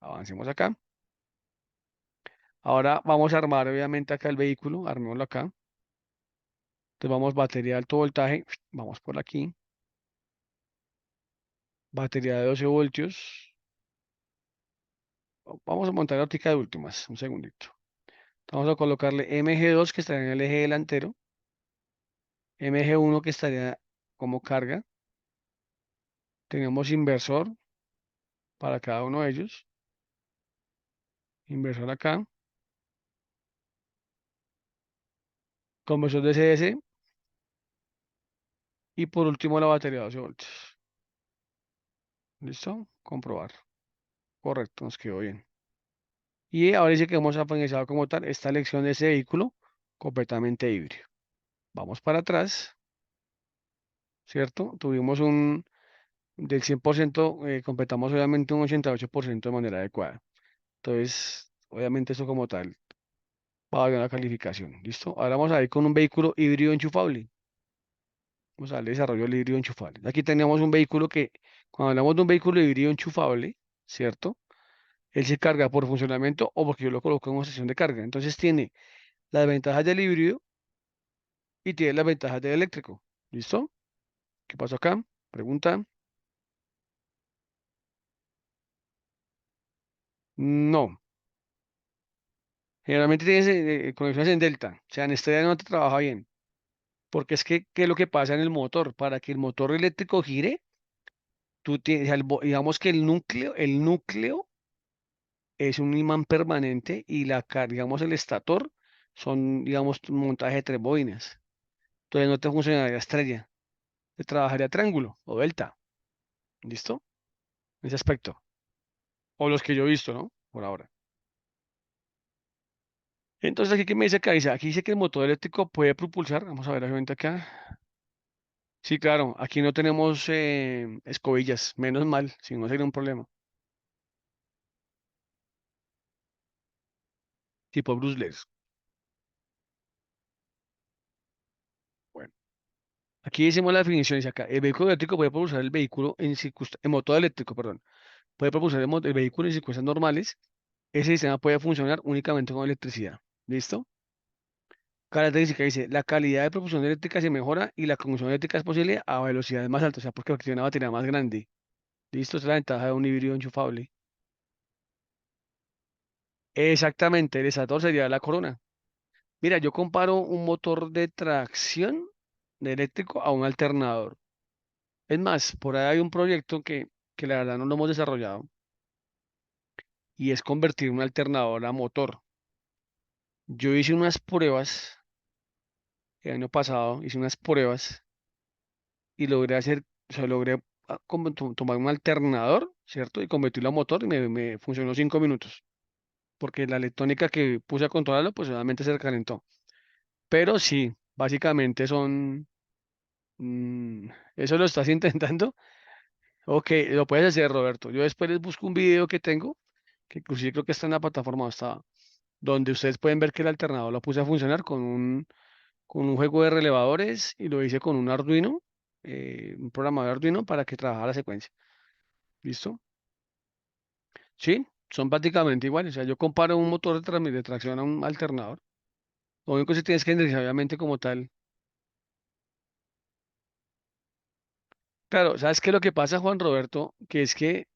Avancemos acá. Ahora vamos a armar obviamente acá el vehículo. Armémoslo acá. Entonces vamos batería de alto voltaje. Vamos por aquí. Batería de 12 voltios. Vamos a montar la óptica de últimas. Un segundito. Vamos a colocarle MG2 que estaría en el eje delantero. MG1 que estaría como carga. Tenemos inversor para cada uno de ellos. Inversor acá. Conversor de CS. Y por último la batería de 12 voltios. ¿Listo? Comprobar. Correcto, nos quedó bien. Y ahora dice que hemos finalizado como tal esta elección de ese vehículo completamente híbrido. Vamos para atrás, ¿cierto? Tuvimos del 100%, completamos obviamente un 88% de manera adecuada. Entonces, obviamente eso como tal va a dar una calificación. ¿Listo? Ahora vamos a ir con un vehículo híbrido enchufable. Vamos a darle desarrollo al híbrido enchufable. Aquí tenemos un vehículo que, cuando hablamos de un vehículo híbrido enchufable, ¿cierto? Él se carga por funcionamiento o porque yo lo coloco en una estación de carga. Entonces tiene las ventajas del híbrido y tiene las ventajas del eléctrico. ¿Listo? ¿Qué pasó acá? Pregunta. No. Generalmente tienes conexiones en delta. O sea, en estrella no te trabaja bien. Porque es que, ¿qué es lo que pasa en el motor? Para que el motor eléctrico gire, tú tienes, digamos que el núcleo es un imán permanente y digamos, el estator son, digamos, un montaje de tres bobinas. Entonces no te funcionaría estrella. Te trabajaría triángulo o delta. ¿Listo? En ese aspecto. O los que yo he visto, ¿no? Por ahora. Entonces, aquí que me dice acá, dice, aquí dice que el motor eléctrico puede propulsar. Vamos a ver obviamente acá. Sí, claro, aquí no tenemos escobillas, menos mal, si no sería un problema. Tipo Bruce Lee. Bueno, aquí decimos la definición, dice acá, el vehículo eléctrico puede propulsar el vehículo en motor eléctrico, perdón, puede propulsar el vehículo en circunstancias normales. Ese sistema puede funcionar únicamente con electricidad. ¿Listo? Característica dice, la calidad de propulsión eléctrica se mejora y la conducción eléctrica es posible a velocidades más altas, o sea, porque tiene una batería más grande. ¿Listo? Esa es la ventaja de un híbrido enchufable. Exactamente, el estator sería la corona. Mira, yo comparo un motor de tracción de eléctrico a un alternador. Es más, por ahí hay un proyecto que la verdad no lo hemos desarrollado y es convertir un alternador a motor. Yo hice unas pruebas, el año pasado hice unas pruebas y logré hacer, o sea, logré como tomar un alternador, ¿cierto? Y convertirlo a motor y me funcionó 5 minutos, porque la electrónica que puse a controlarlo, pues obviamente se recalentó. Pero sí, básicamente mm, eso lo estás intentando. Ok, lo puedes hacer, Roberto. Yo después les busco un video que tengo, que inclusive creo que está en la plataforma donde ustedes pueden ver que el alternador lo puse a funcionar con un juego de relevadores y lo hice con un Arduino, un programa de Arduino para que trabajara la secuencia. ¿Listo? Sí, son prácticamente iguales. O sea, yo comparo un motor de tracción a un alternador. Lo único que sí tienes que entender, obviamente, como tal. Claro, ¿sabes qué es lo que pasa, Juan Roberto? Que es que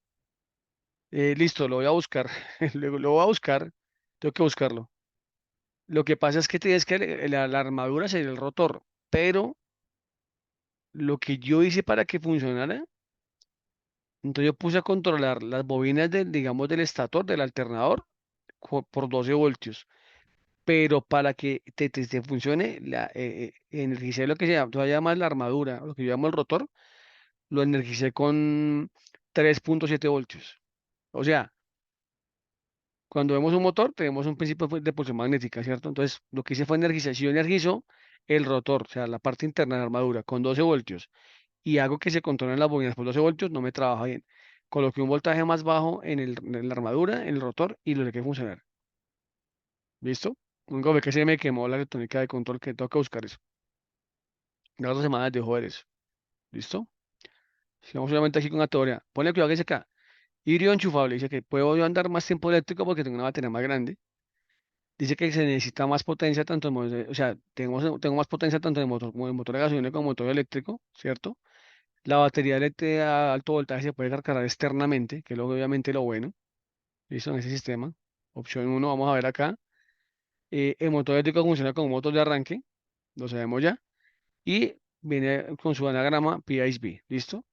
Listo, lo voy a buscar. Luego lo voy a buscar. Tengo que buscarlo. Lo que pasa es que tienes que la armadura sería el rotor, pero lo que yo hice para que funcionara, entonces yo puse a controlar las bobinas del, digamos, del estator, del alternador, por 12 voltios. Pero para que te funcione, energicé lo que se llama, todavía llama la armadura, lo que yo llamo el rotor, lo energicé con 3,7 voltios. O sea, cuando vemos un motor, tenemos un principio de pulsión magnética, ¿cierto? Entonces, lo que hice fue energizar. Si yo energizo el rotor, o sea, la parte interna de la armadura, con 12 voltios, y hago que se controlen las bobinas por 12 voltios, no me trabaja bien. Coloqué un voltaje más bajo en la armadura, en el rotor, y lo dejé funcionar. ¿Listo? Nunca ve que se me quemó la electrónica de control, que tengo que buscar eso. Las 2 semanas de joder eso. ¿Listo? Sigamos solamente aquí con la teoría. Ponle cuidado que dice acá. Híbrido enchufable. Dice que puedo yo andar más tiempo eléctrico porque tengo una batería más grande. Dice que se necesita más potencia tanto en o sea, tengo más potencia tanto en motor, como en motor de gasolina como en motor eléctrico, ¿cierto? La batería eléctrica a alto voltaje se puede cargar externamente, que es obviamente lo bueno. ¿Listo? En ese sistema. Opción uno, vamos a ver acá. El motor eléctrico funciona con un motor de arranque, lo sabemos ya. Y viene con su anagrama PISB. ¿Listo?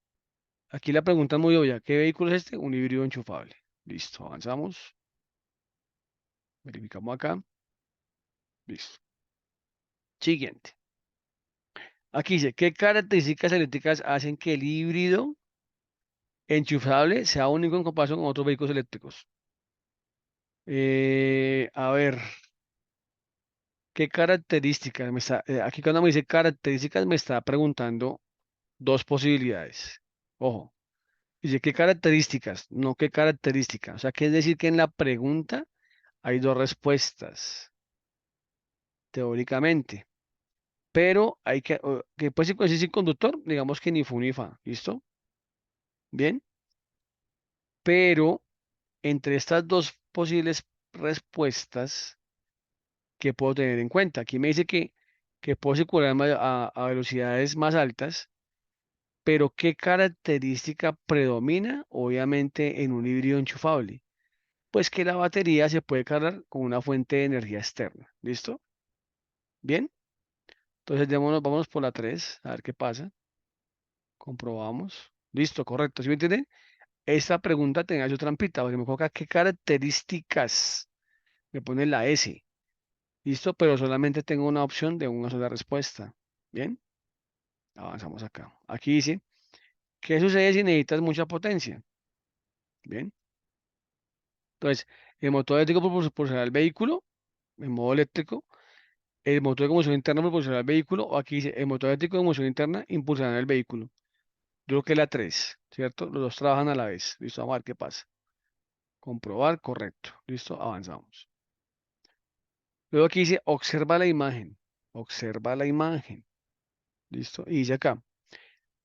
Aquí la pregunta es muy obvia. ¿Qué vehículo es este? Un híbrido enchufable. Listo, avanzamos. Verificamos acá. Listo. Siguiente. Aquí dice, ¿qué características eléctricas hacen que el híbrido enchufable sea único en comparación con otros vehículos eléctricos? A ver, ¿qué características? Aquí cuando me dice características me está preguntando dos posibilidades. Ojo, dice, ¿qué características? No, ¿qué características? O sea, quiere decir que en la pregunta hay dos respuestas, teóricamente. Pero hay que puede ser sin conductor, digamos que ni fu ni fa, ¿listo? Bien, pero entre estas dos posibles respuestas, ¿qué puedo tener en cuenta? Aquí me dice que puedo circular a velocidades más altas, pero ¿qué característica predomina? Obviamente en un híbrido enchufable. Pues que la batería se puede cargar con una fuente de energía externa, ¿listo? Bien, entonces vámonos por la 3 a ver qué pasa. Comprobamos. Listo, correcto. ¿Sí me entienden? Esta pregunta tenía su trampita, porque me coloca qué características me pone la S. Listo, pero solamente tengo una opción de una sola respuesta. Bien, avanzamos acá. Aquí dice, ¿qué sucede si necesitas mucha potencia? Bien, entonces, el motor eléctrico propulsará el vehículo en modo eléctrico. El motor de combustión interna propulsará el vehículo. O aquí dice, el motor eléctrico de combustión interna impulsará el vehículo. Yo creo que es la 3, ¿cierto? Los dos trabajan a la vez. Listo, vamos a ver qué pasa. Comprobar, correcto. Listo, avanzamos. Luego aquí dice, observa la imagen. Observa la imagen. Listo. Y dice acá,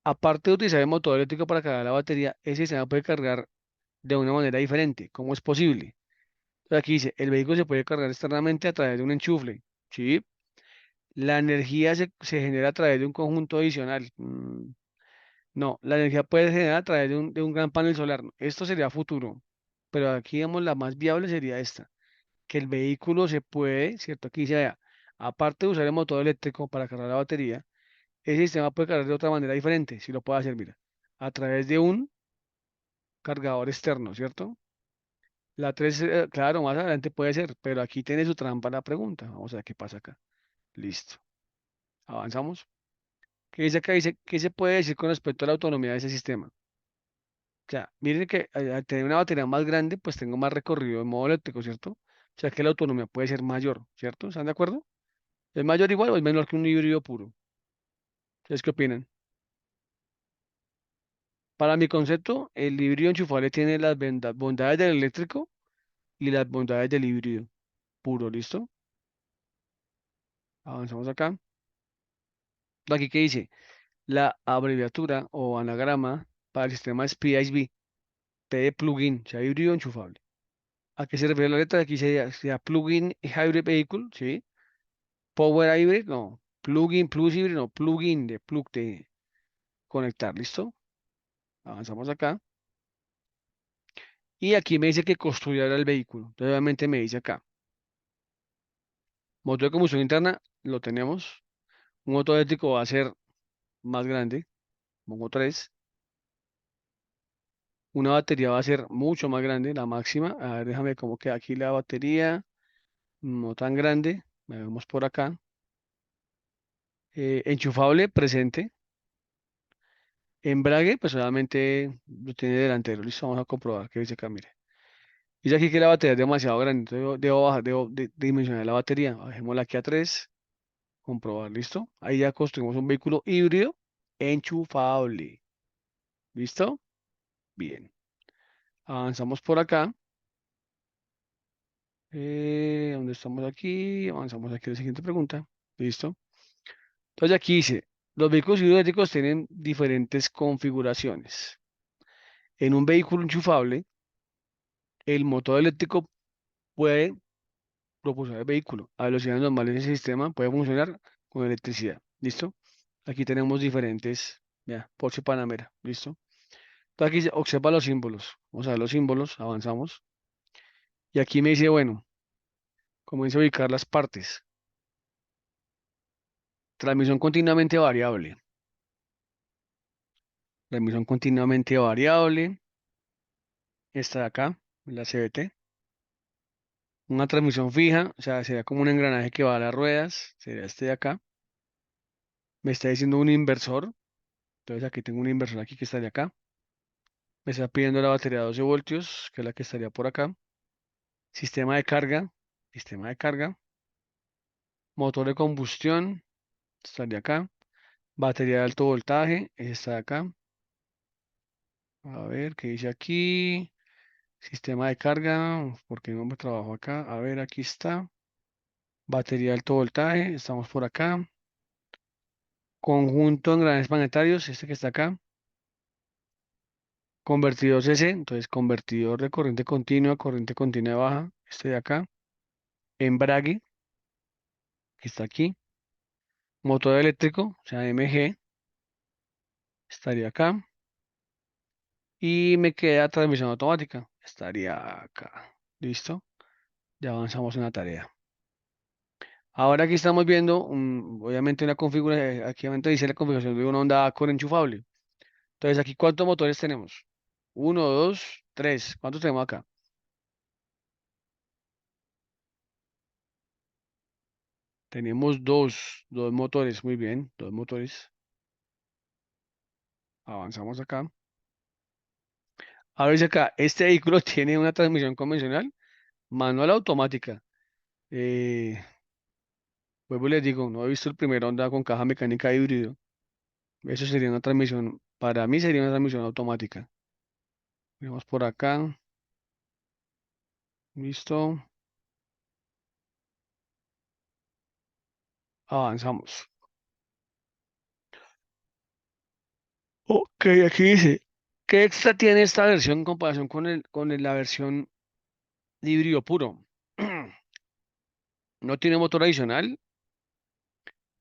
aparte de utilizar el motor eléctrico para cargar la batería, ese sistema puede cargar de una manera diferente. ¿Cómo es posible? Entonces aquí dice, el vehículo se puede cargar externamente a través de un enchufle. ¿Sí? La energía se genera a través de un conjunto adicional. No, la energía puede generar a través de un gran panel solar. No, esto sería futuro. Pero aquí, digamos, la más viable sería esta. Que el vehículo se puede, ¿cierto? Aquí dice, vea, aparte de usar el motor eléctrico para cargar la batería, ese sistema puede cargar de otra manera diferente, si lo puede hacer, mira, a través de un cargador externo, ¿cierto? La 3 claro, más adelante puede ser, pero aquí tiene su trampa la pregunta. Vamos a ver qué pasa acá. Listo. Avanzamos. ¿Qué dice acá? Dice, ¿qué se puede decir con respecto a la autonomía de ese sistema? O sea, miren que al tener una batería más grande, pues tengo más recorrido en modo eléctrico, ¿cierto? O sea que la autonomía puede ser mayor, ¿cierto? ¿Están de acuerdo? ¿Es mayor igual o es menor que un híbrido puro? ¿Ustedes qué opinan? Para mi concepto, el híbrido enchufable tiene las bondades del eléctrico y las bondades del híbrido puro, ¿listo? Avanzamos acá. Aquí, ¿qué dice? La abreviatura o anagrama para el sistema es PISB, P de plugin, o sea, híbrido enchufable. ¿A qué se refiere la letra? Aquí sería plugin hybrid vehicle, ¿sí? Power hybrid, no. Plugin plus hybrid, no. Plugin de plug de conectar, ¿listo? Avanzamos acá. Y aquí me dice que construyera el vehículo. Entonces, obviamente me dice acá, motor de combustión interna, lo tenemos. Un motor eléctrico va a ser más grande, pongo 3. Una batería va a ser mucho más grande, la máxima. A ver, déjame cómo queda aquí la batería. No tan grande. Vemos por acá. Enchufable, presente. Embrague, pues obviamente lo tiene delantero. Listo, vamos a comprobar qué dice acá, mire. Dice aquí que la batería es demasiado grande, entonces debo bajar, debo dimensionar la batería. Bajémosla aquí a 3, comprobar, ¿listo? Ahí ya construimos un vehículo híbrido enchufable. ¿Listo? Bien. Avanzamos por acá. ¿Dónde estamos aquí? Avanzamos aquí a la siguiente pregunta. ¿Listo? Entonces aquí dice, los vehículos híbridos eléctricos tienen diferentes configuraciones. En un vehículo enchufable, el motor eléctrico puede propulsar el vehículo a velocidades normales. Ese sistema puede funcionar con electricidad. ¿Listo? Aquí tenemos diferentes, ya, Porsche Panamera. ¿Listo? Entonces aquí dice, observa los símbolos. Vamos a ver los símbolos, avanzamos. Y aquí me dice, bueno, comienza a ubicar las partes. Transmisión continuamente variable. Transmisión continuamente variable. Esta de acá, la CVT. Una transmisión fija, o sea, sería como un engranaje que va a las ruedas. Sería este de acá. Me está diciendo un inversor. Entonces aquí tengo un inversor aquí que estaría acá. Me está pidiendo la batería de 12 voltios, que es la que estaría por acá. Sistema de carga. Sistema de carga. Motor de combustión. Estaría acá. Batería de alto voltaje. Esa está de acá. A ver, ¿qué dice aquí? Sistema de carga. ¿Por qué no me trabajo acá? A ver, aquí está. Batería de alto voltaje. Estamos por acá. Conjunto de engranes planetarios. Este que está acá. Convertidor CC. Entonces, convertidor de corriente continua baja. Este de acá. Embrague. Que está aquí. Motor eléctrico. O sea, MG. Estaría acá. Y me queda transmisión automática. Estaría acá. ¿Listo? Ya avanzamos en la tarea. Ahora aquí estamos viendo, obviamente, una configuración. Aquí obviamente dice la configuración de una Honda Accord enchufable. Entonces, aquí, ¿cuántos motores tenemos? Uno, dos, tres. ¿Cuántos tenemos acá? Tenemos dos motores. Muy bien, dos motores. Avanzamos acá. Ahora dice acá, este vehículo tiene una transmisión convencional, manual automática. Eh, Vuelvo y les digo, no he visto el primer Honda con caja mecánica híbrido. Eso sería una transmisión, para mí sería una transmisión automática. Vamos por acá. Listo. Avanzamos. Ok, aquí dice, ¿qué extra tiene esta versión en comparación la versión híbrido puro? No tiene motor adicional,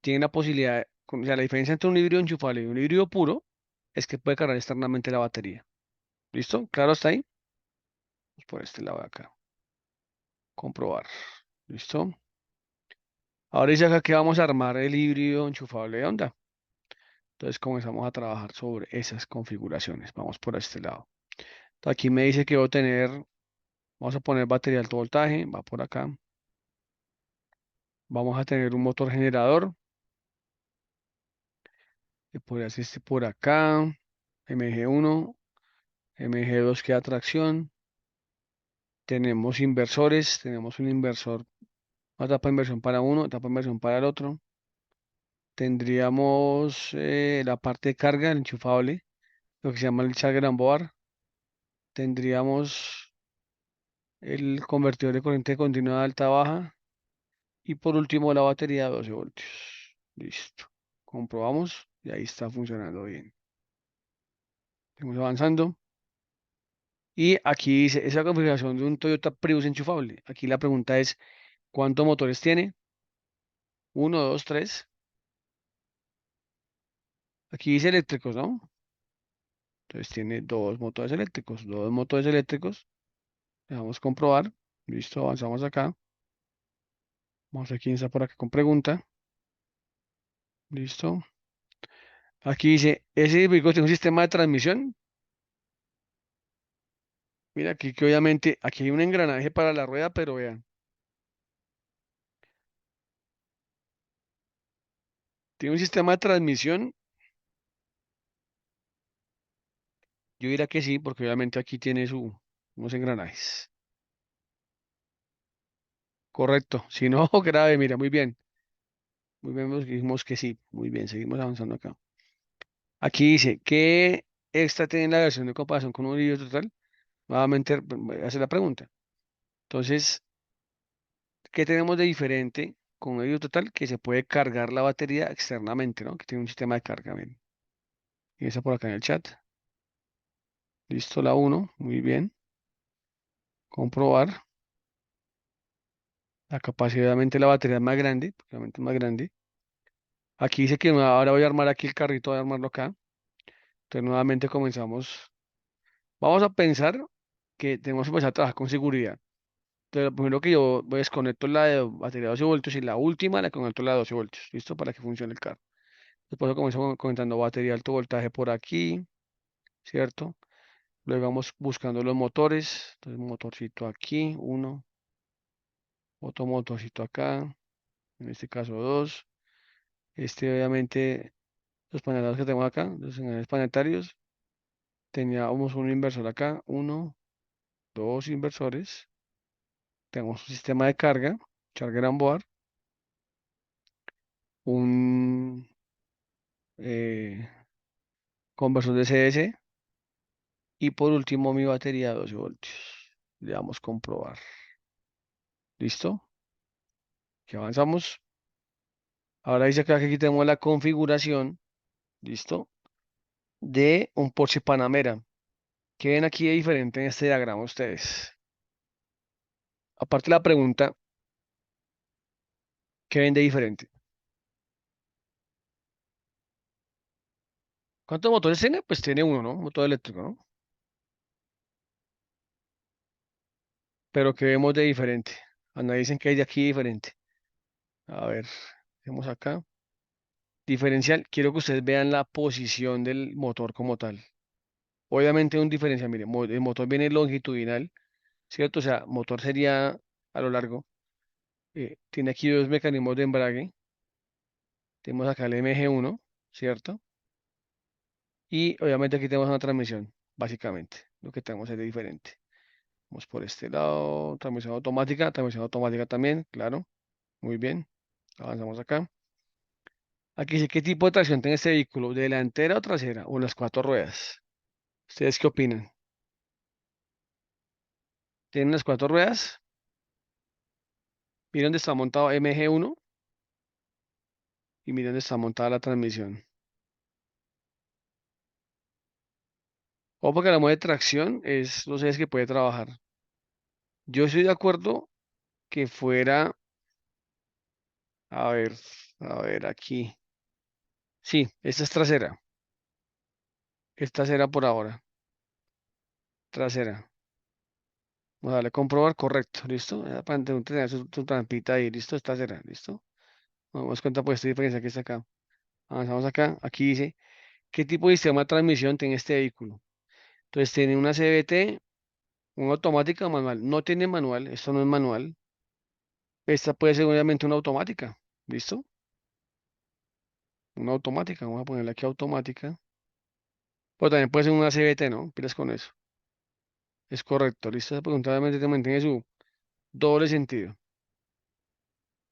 tiene la posibilidad, o sea, la diferencia entre un híbrido enchufable y un híbrido puro es que puede cargar externamente la batería. ¿Listo? ¿Claro hasta ahí? Pues por este lado de acá. Comprobar. ¿Listo? Ahora dice acá que vamos a armar el híbrido enchufable de Honda. Entonces comenzamos a trabajar sobre esas configuraciones. Vamos por este lado. Aquí me dice que voy a tener, vamos a poner batería de alto voltaje, va por acá. Vamos a tener un motor generador, que podría ser este por acá, MG1, MG2 que da tracción. Tenemos inversores, tenemos un inversor, una tapa de inversión para uno, tapa de inversión para el otro. Tendríamos la parte de carga, el enchufable, lo que se llama el charger and board. Tendríamos el convertidor de corriente continua de alta-baja. Y por último, la batería de 12 voltios. Listo. Comprobamos y ahí está funcionando bien. Seguimos avanzando. Y aquí dice, esa configuración de un Toyota Prius enchufable. Aquí la pregunta es, ¿cuántos motores tiene? Uno, dos, tres. Aquí dice eléctricos, ¿no? Entonces tiene dos motores eléctricos, dos motores eléctricos. Le damos comprobar. Listo, avanzamos acá. Vamos a ver quién está por acá con pregunta. Listo. Aquí dice, ¿ese vehículo tiene un sistema de transmisión? Mira, aquí que obviamente, aquí hay un engranaje para la rueda, pero vean, tiene un sistema de transmisión. Yo diría que sí, porque obviamente aquí tiene unos engranajes. Correcto. Si no, grave, mira, muy bien. Muy bien, dijimos que sí. Muy bien, seguimos avanzando acá. Aquí dice, ¿qué extra tiene la versión de comparación con un video total? Nuevamente hace la pregunta. Entonces, ¿qué tenemos de diferente con un video total? Que se puede cargar la batería externamente, ¿no? Que tiene un sistema de carga, miren. Y esa por acá en el chat. Listo, la uno. Muy bien. Comprobar. La capacidad, obviamente, la batería es más grande, porque obviamente es más grande. Aquí dice que ahora voy a armar aquí el carrito, voy a armarlo acá. Entonces, nuevamente comenzamos. Vamos a pensar que tenemos que empezar a trabajar con seguridad. Entonces, lo primero que yo voy a desconecto la de batería de 12 voltios y la última la conecto la de 12 voltios. ¿Listo? Para que funcione el carro. Después comienzo comentando batería de alto voltaje por aquí, ¿cierto? Luego vamos buscando los motores. Entonces, motorcito aquí, uno, otro motorcito acá, en este caso dos. Obviamente, los paneles que tengo acá, los señales planetarios. Teníamos un inversor acá, uno, dos inversores. Tenemos un sistema de carga, charger on board, un eh, conversor de CS y por último mi batería de 12 voltios. Le damos comprobar. ¿Listo? Que avanzamos. Ahora dice acá que aquí tenemos la configuración, ¿listo? De un Porsche Panamera. ¿Qué ven aquí de diferente en este diagrama ustedes? Aparte de la pregunta, ¿qué ven de diferente? ¿Cuántos motores tiene? Pues tiene uno, ¿no? Motor eléctrico, ¿no? Pero ¿qué vemos de diferente? Analicen qué hay de aquí diferente. A ver, vemos acá. Diferencial, quiero que ustedes vean la posición del motor como tal. Obviamente un diferencial, mire, el motor viene longitudinal, ¿cierto? O sea, motor sería a lo largo. Tiene aquí dos mecanismos de embrague. Tenemos acá el MG1, ¿cierto? Y obviamente aquí tenemos una transmisión, básicamente. Lo que tenemos es de diferente. Vamos por este lado, transmisión automática también, claro. Muy bien. Avanzamos acá. Aquí dice, ¿qué tipo de tracción tiene este vehículo? ¿Delantera o trasera? ¿O las cuatro ruedas? ¿Ustedes qué opinan? ¿Tienen las cuatro ruedas? Miren dónde está montado MG1 y miren dónde está montada la transmisión. O porque la modo de tracción es los ejes que puede trabajar. Yo estoy de acuerdo que fuera, a ver, a ver aquí. Sí, esta es trasera. Es trasera por ahora. Trasera. Vamos a darle a comprobar, correcto, ¿listo? Para tener su trampita ahí, ¿listo? Es trasera, ¿listo? Vamos cuenta pues esta diferencia que está acá. Avanzamos acá. Aquí dice, ¿qué tipo de sistema de transmisión tiene este vehículo? Entonces tiene una CVT, una automática o manual. No tiene manual, esto no es manual. Esta puede ser obviamente una automática, ¿listo? Una automática, vamos a ponerle aquí automática. Pero también puede ser una CVT, ¿no? Pilas con eso. Es correcto, ¿listo? Esa pregunta obviamente también tiene su doble sentido.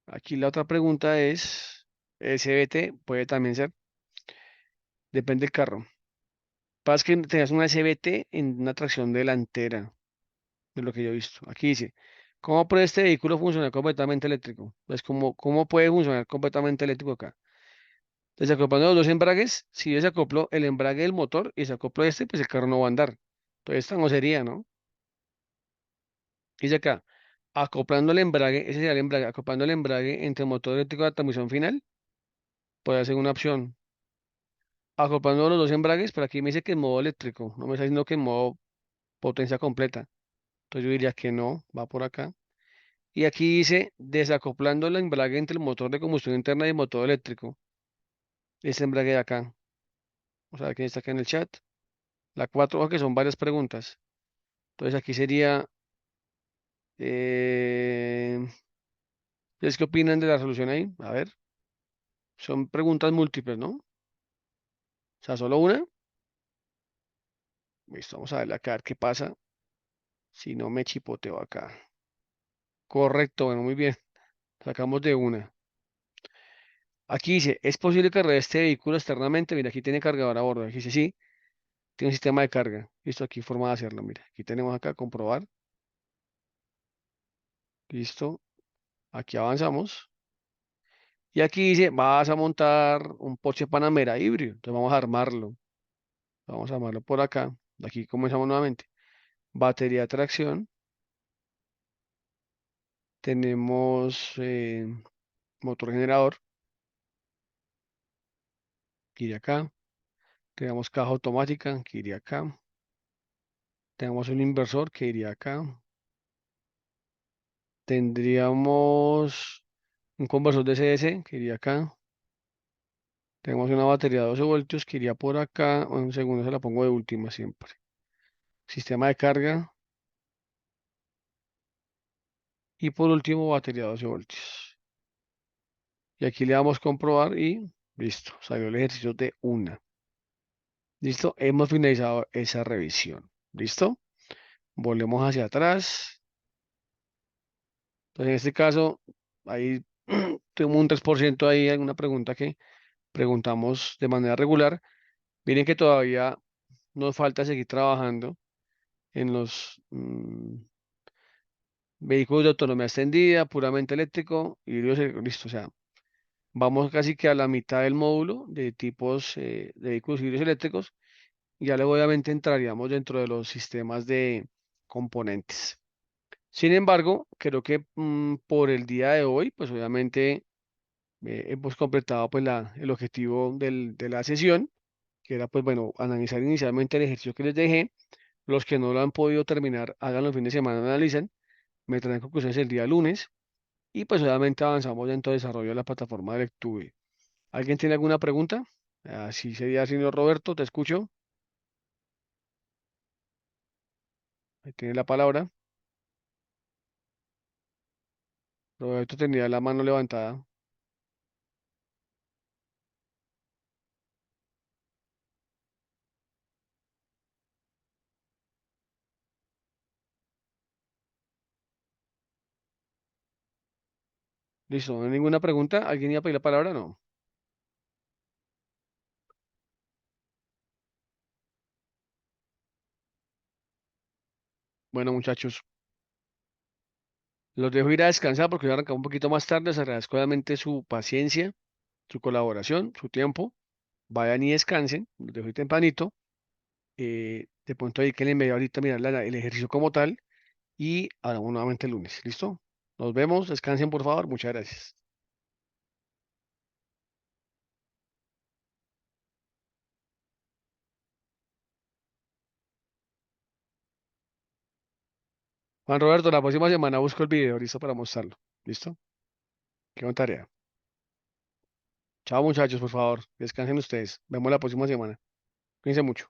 Aquí la otra pregunta es, CVT puede también ser, depende del carro. Pasa que tengas una CVT en una tracción delantera, de lo que yo he visto. Aquí dice, ¿cómo puede este vehículo funcionar completamente eléctrico? Pues, ¿cómo puede funcionar completamente eléctrico acá? Desacoplando los dos embragues, si yo desacoplo el embrague del motor y desacoplo este, pues el carro no va a andar. Entonces, esta no sería, ¿no? Dice acá, acoplando el embrague, ese sería el embrague, acoplando el embrague entre el motor eléctrico y la transmisión final, puede ser una opción. Acoplando los dos embragues, pero aquí me dice que en modo eléctrico, no me está diciendo que en modo potencia completa. Entonces yo diría que no, va por acá. Y aquí dice, desacoplando el embrague entre el motor de combustión interna y el motor eléctrico. Este embrague de acá. Vamos a ver quién está acá en el chat. La 4, que son varias preguntas. Entonces aquí sería, eh, ¿ustedes qué opinan de la solución ahí? A ver, son preguntas múltiples, ¿no? O sea, solo una. Listo, vamos a verle acá, a ver qué pasa si no me chipoteo acá. Correcto, bueno, muy bien. Sacamos de una. Aquí dice, ¿es posible cargar este vehículo externamente? Mira, aquí tiene cargador a bordo. Aquí dice, sí, tiene un sistema de carga. Listo, aquí forma de hacerlo. Mira, aquí tenemos acá, comprobar. Listo, aquí avanzamos. Y aquí dice, vas a montar un Porsche Panamera híbrido. Entonces vamos a armarlo. Vamos a armarlo por acá. Aquí comenzamos nuevamente. Batería de tracción. Tenemos motor generador. Que iría acá. Tenemos caja automática. Que iría acá. Tenemos un inversor que iría acá. Tendríamos un conversor de CS que iría acá. Tenemos una batería de 12 voltios que iría por acá. Un segundo, se la pongo de última siempre. Sistema de carga. Y por último, batería de 12 voltios. Y aquí le damos comprobar y listo. Salió el ejercicio de una. Listo. Hemos finalizado esa revisión. ¿Listo? Volvemos hacia atrás. Entonces, en este caso, ahí tengo un 3% ahí, alguna pregunta que preguntamos de manera regular. Miren que todavía nos falta seguir trabajando en los vehículos de autonomía extendida, puramente eléctrico, listo. O sea, vamos casi que a la mitad del módulo de tipos de vehículos híbridos eléctricos. Y ya luego obviamente entraríamos dentro de los sistemas de componentes. Sin embargo, creo que por el día de hoy, pues obviamente hemos completado pues el objetivo de la sesión, que era pues bueno, analizar inicialmente el ejercicio que les dejé. Los que no lo han podido terminar, háganlo el fin de semana, analicen, me traen conclusiones el día lunes y pues obviamente avanzamos dentro del desarrollo de la plataforma de lectura. ¿Alguien tiene alguna pregunta? Así sería, señor Roberto, te escucho. Ahí tiene la palabra. Roberto tenía la mano levantada. Listo, no hay ninguna pregunta. ¿Alguien iba a pedir la palabra? No. Bueno, muchachos, los dejo ir a descansar porque voy a arrancar un poquito más tarde. Les agradezco obviamente su paciencia, su colaboración, su tiempo. Vayan y descansen. Los dejo ir tempranito. De pronto ahí que le media ahorita mirar el ejercicio como tal y hablamos nuevamente el lunes. ¿Listo? Nos vemos. Descansen, por favor. Muchas gracias. Juan Roberto, la próxima semana busco el video, listo para mostrarlo. ¿Listo? Qué buena tarea. Chao, muchachos, por favor. Descansen ustedes. Vemos la próxima semana. Cuídense mucho.